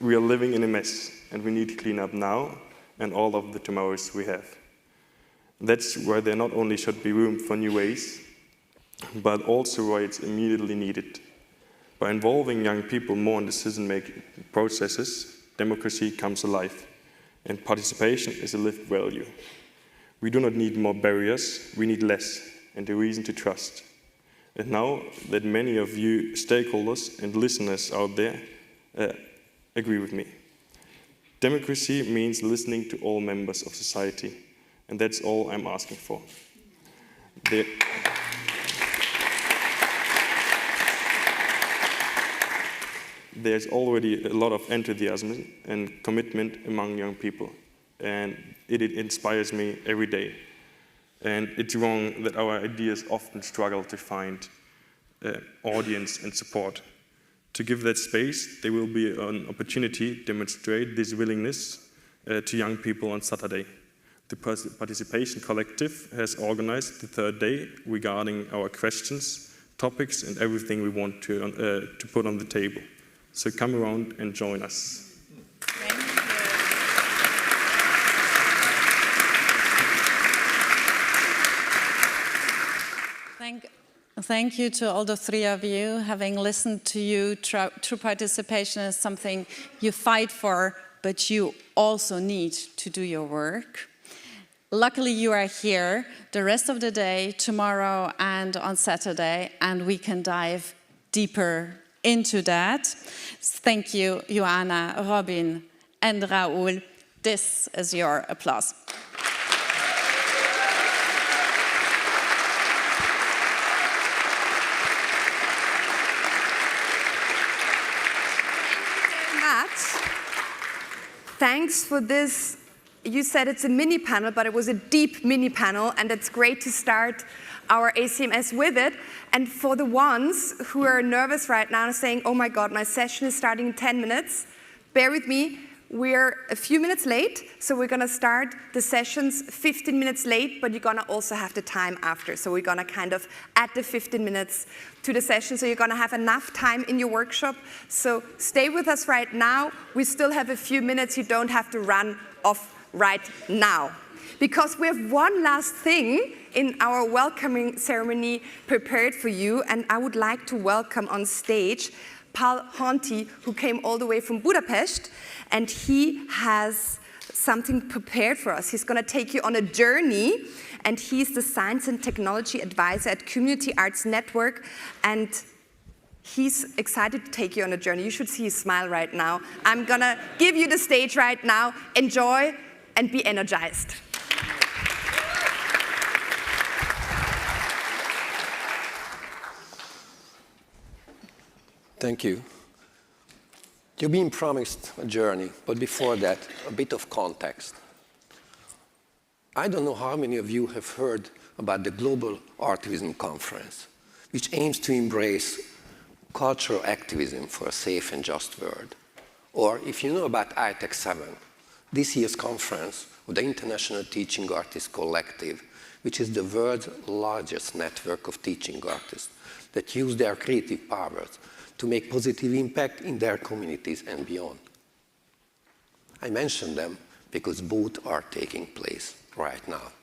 we are living in a mess and we need to clean up now and all of the tomorrows we have. That's why there not only should be room for new ways, but also why it's immediately needed. By involving young people more in decision-making processes, democracy comes alive, and participation is a lived value. We do not need more barriers, we need less, and a reason to trust. And now that many of you stakeholders and listeners out there agree with me. Democracy means listening to all members of society, and that's all I'm asking for. There's already a lot of enthusiasm and commitment among young people, and it inspires me every day. And it's wrong that our ideas often struggle to find audience and support. To give that space, there will be an opportunity to demonstrate this willingness to young people on Saturday. The Participation Collective has organized the third day regarding our questions, topics, and everything we want to put on the table. So come around and join us. Thank you. Thank you to all the three of you. Having listened to you, true participation is something you fight for, but you also need to do your work. Luckily, you are here the rest of the day, tomorrow and on Saturday, and we can dive deeper into that. Thank you, Ioana, Robin, and Raül. This is your applause. Thanks for this. You said it's a mini panel, but it was a deep mini panel, and it's great to start our ACMS with it. And for the ones who are nervous right now and saying, oh my God, my session is starting in 10 minutes, bear with me. We're a few minutes late, so we're gonna start the sessions 15 minutes late, but you're gonna also have the time after. So we're gonna kind of add the 15 minutes to the session, so you're gonna have enough time in your workshop. So stay with us right now. We still have a few minutes. You don't have to run off right now. Because we have one last thing in our welcoming ceremony prepared for you, and I would like to welcome on stage Paul Honti, who came all the way from Budapest, and he has something prepared for us. He's going to take you on a journey, and he's the Science and Technology Advisor at Community Arts Network, and he's excited to take you on a journey. You should see his smile right now. I'm going to give you the stage right now. Enjoy and be energized. Thank you. You've been promised a journey, but before that, a bit of context. I don't know how many of you have heard about the Global Artivism Conference, which aims to embrace cultural activism for a safe and just world. Or if you know about ITEC 7, this year's conference of the International Teaching Artists Collective, which is the world's largest network of teaching artists that use their creative powers to make positive impact in their communities and beyond. I mention them because both are taking place right now.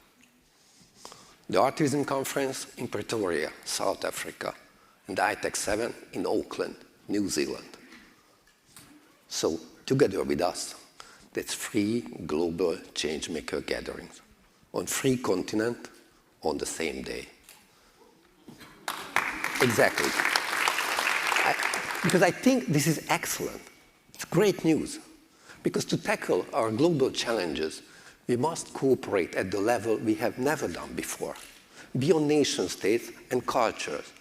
The Artivism Conference in Pretoria, South Africa, and the ITEC 7 in Auckland, New Zealand. So, together with us, that's 3 global changemaker gatherings on 3 continents on the same day. Exactly. Because I think this is excellent. It's great news. Because to tackle our global challenges, we must cooperate at the level we have never done before, beyond nation states and cultures,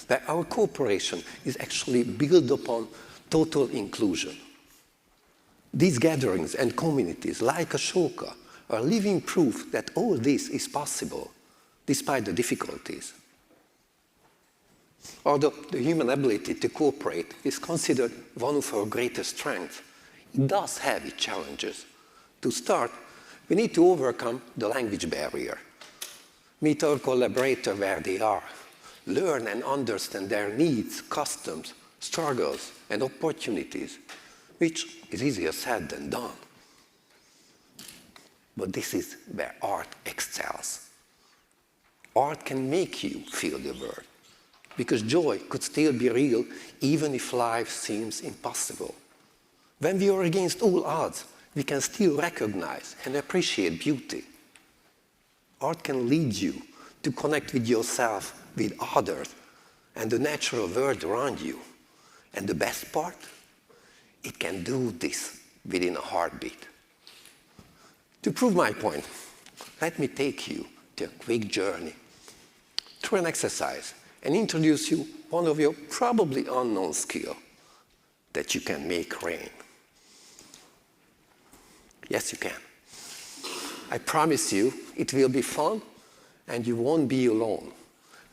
where our cooperation is actually built upon total inclusion. These gatherings and communities, like Ashoka, are living proof that all this is possible, despite the difficulties. Although the human ability to cooperate is considered one of our greatest strengths, it does have its challenges. To start, we need to overcome the language barrier. Meet our collaborators where they are. Learn and understand their needs, customs, struggles, and opportunities, which is easier said than done. But this is where art excels. Art can make you feel the world, because joy could still be real even if life seems impossible. When we are against all odds, we can still recognize and appreciate beauty. Art can lead you to connect with yourself, with others, and the natural world around you. And the best part? It can do this within a heartbeat. To prove my point, let me take you to a quick journey through an exercise and introduce you one of your probably unknown skills, that you can make rain. Yes, you can. I promise you it will be fun and you won't be alone,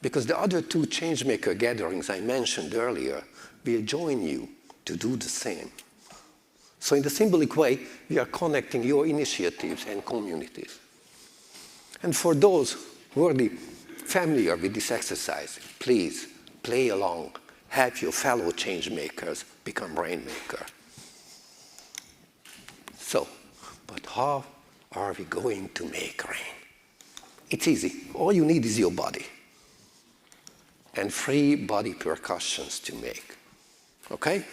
because the other two Changemaker gatherings I mentioned earlier will join you to do the same. So in the symbolic way, we are connecting your initiatives and communities. And for those who are already familiar with this exercise, please play along. Help your fellow changemakers become rainmakers. So, but how are we going to make rain? It's easy. All you need is your body and 3 body percussions to make. Okay?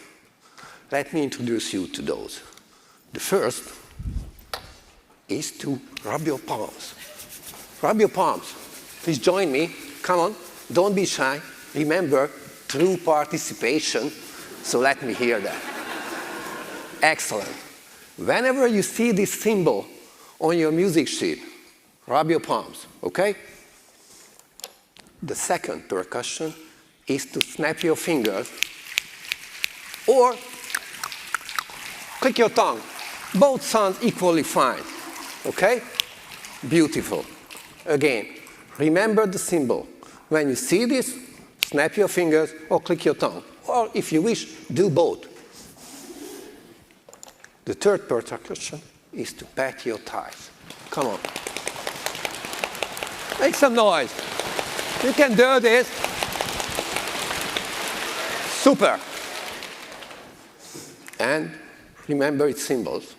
Let me introduce you to those. The first is to rub your palms. Rub your palms. Please join me. Come on. Don't be shy. Remember, true participation. So let me hear that. Excellent. Whenever you see this symbol on your music sheet, rub your palms, okay? The second percussion is to snap your fingers or click your tongue. Both sound equally fine, okay? Beautiful. Again, remember the symbol. When you see this, snap your fingers or click your tongue. Or if you wish, do both. The third percussion is to pat your thighs. Come on. Make some noise. You can do this. Super. And remember its symbols.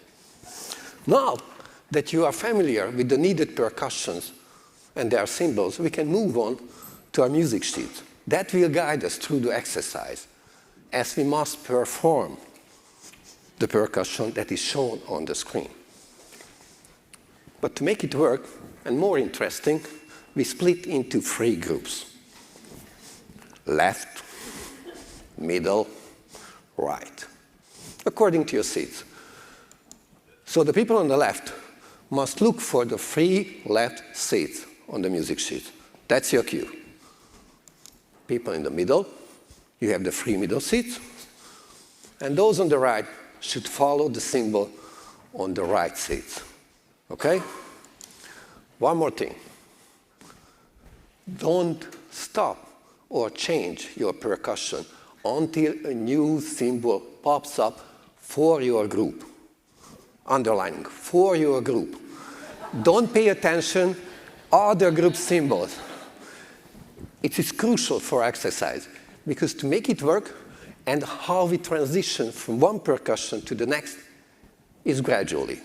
Now that you are familiar with the needed percussions and their symbols, we can move on to our music sheet. That will guide us through the exercise, as we must perform the percussion that is shown on the screen. But to make it work, and more interesting, we split into 3 groups. Left, middle, right, according to your seats. So the people on the left must look for the 3 left seats on the music sheet. That's your cue. People in the middle, you have the 3 middle seats, and those on the right should follow the symbol on the right seats. Okay? One more thing. Don't stop or change your percussion until a new symbol pops up for your group. Underlining, for your group. Don't pay attention to other group symbols. It is crucial for exercise, because to make it work, and how we transition from one percussion to the next is gradually.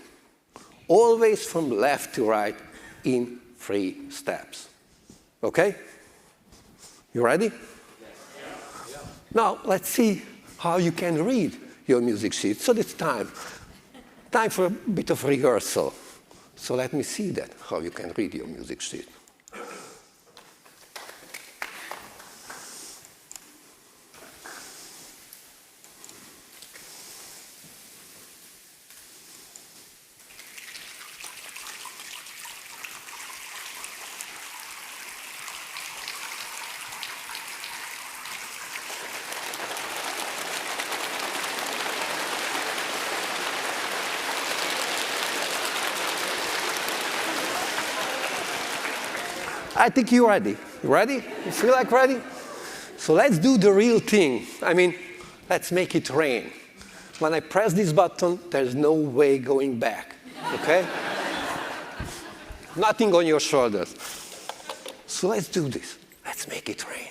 Always from left to right in 3 steps. Okay? You ready? Yes. Now, let's see how you can read your music sheet. So it's time for a bit of rehearsal. So let me see that, how you can read your music sheet. I think you're ready. You ready? You feel like ready? So let's do the real thing. I mean, let's make it rain. When I press this button, there's no way going back, okay? Nothing on your shoulders. So let's do this. Let's make it rain.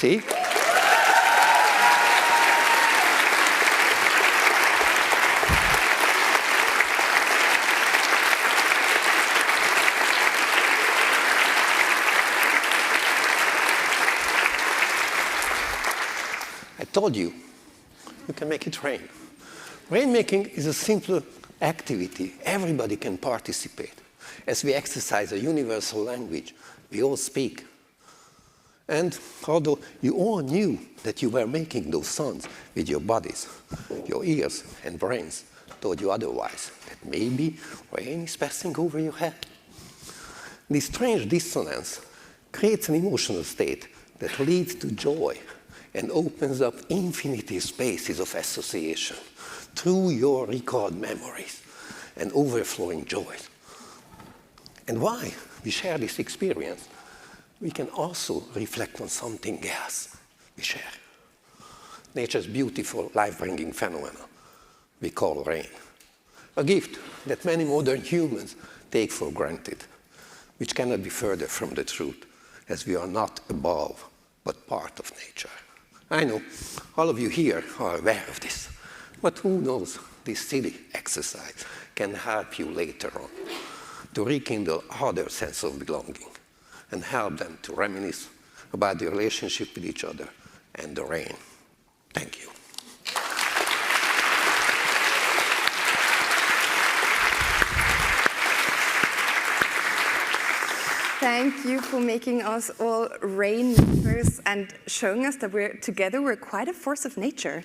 See? I told you, you can make it rain. Rainmaking is a simple activity. Everybody can participate. As we exercise a universal language, we all speak. And although you all knew that you were making those sounds with your bodies, your ears and brains told you otherwise, that maybe rain is passing over your head. This strange dissonance creates an emotional state that leads to joy and opens up infinite spaces of association through your recalled memories and overflowing joys. And why we share this experience, we can also reflect on something else we share. Nature's beautiful, life-bringing phenomena we call rain. A gift that many modern humans take for granted, which cannot be further from the truth, as we are not above, but part of nature. I know all of you here are aware of this, but who knows, this silly exercise can help you later on to rekindle other sense of belonging and help them to reminisce about the relationship with each other and the rain. Thank you. Thank you for making us all rainmakers and showing us that we're quite a force of nature.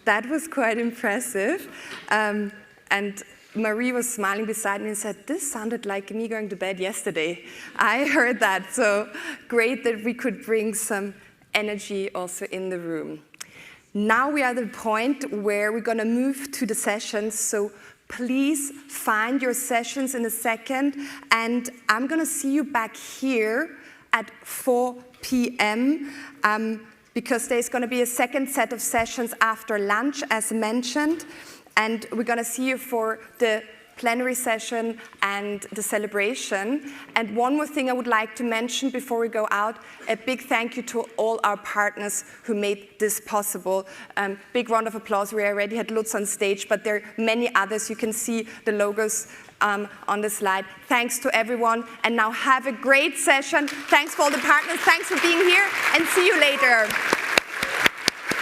That was quite impressive. And Marie was smiling beside me and said, this sounded like me going to bed yesterday. I heard that, so great that we could bring some energy also in the room. Now we are at the point where we're going to move to the sessions, so please find your sessions in a second, and I'm going to see you back here at 4 p.m. Because there's going to be a second set of sessions after lunch, as mentioned, and we're going to see you for the plenary session and the celebration. And one more thing I would like to mention before we go out, a big thank you to all our partners who made this possible. Big round of applause. We already had Lutz on stage, but there are many others. You can see the logos on the slide. Thanks to everyone, and now have a great session. Thanks for all the partners. Thanks for being here, and see you later.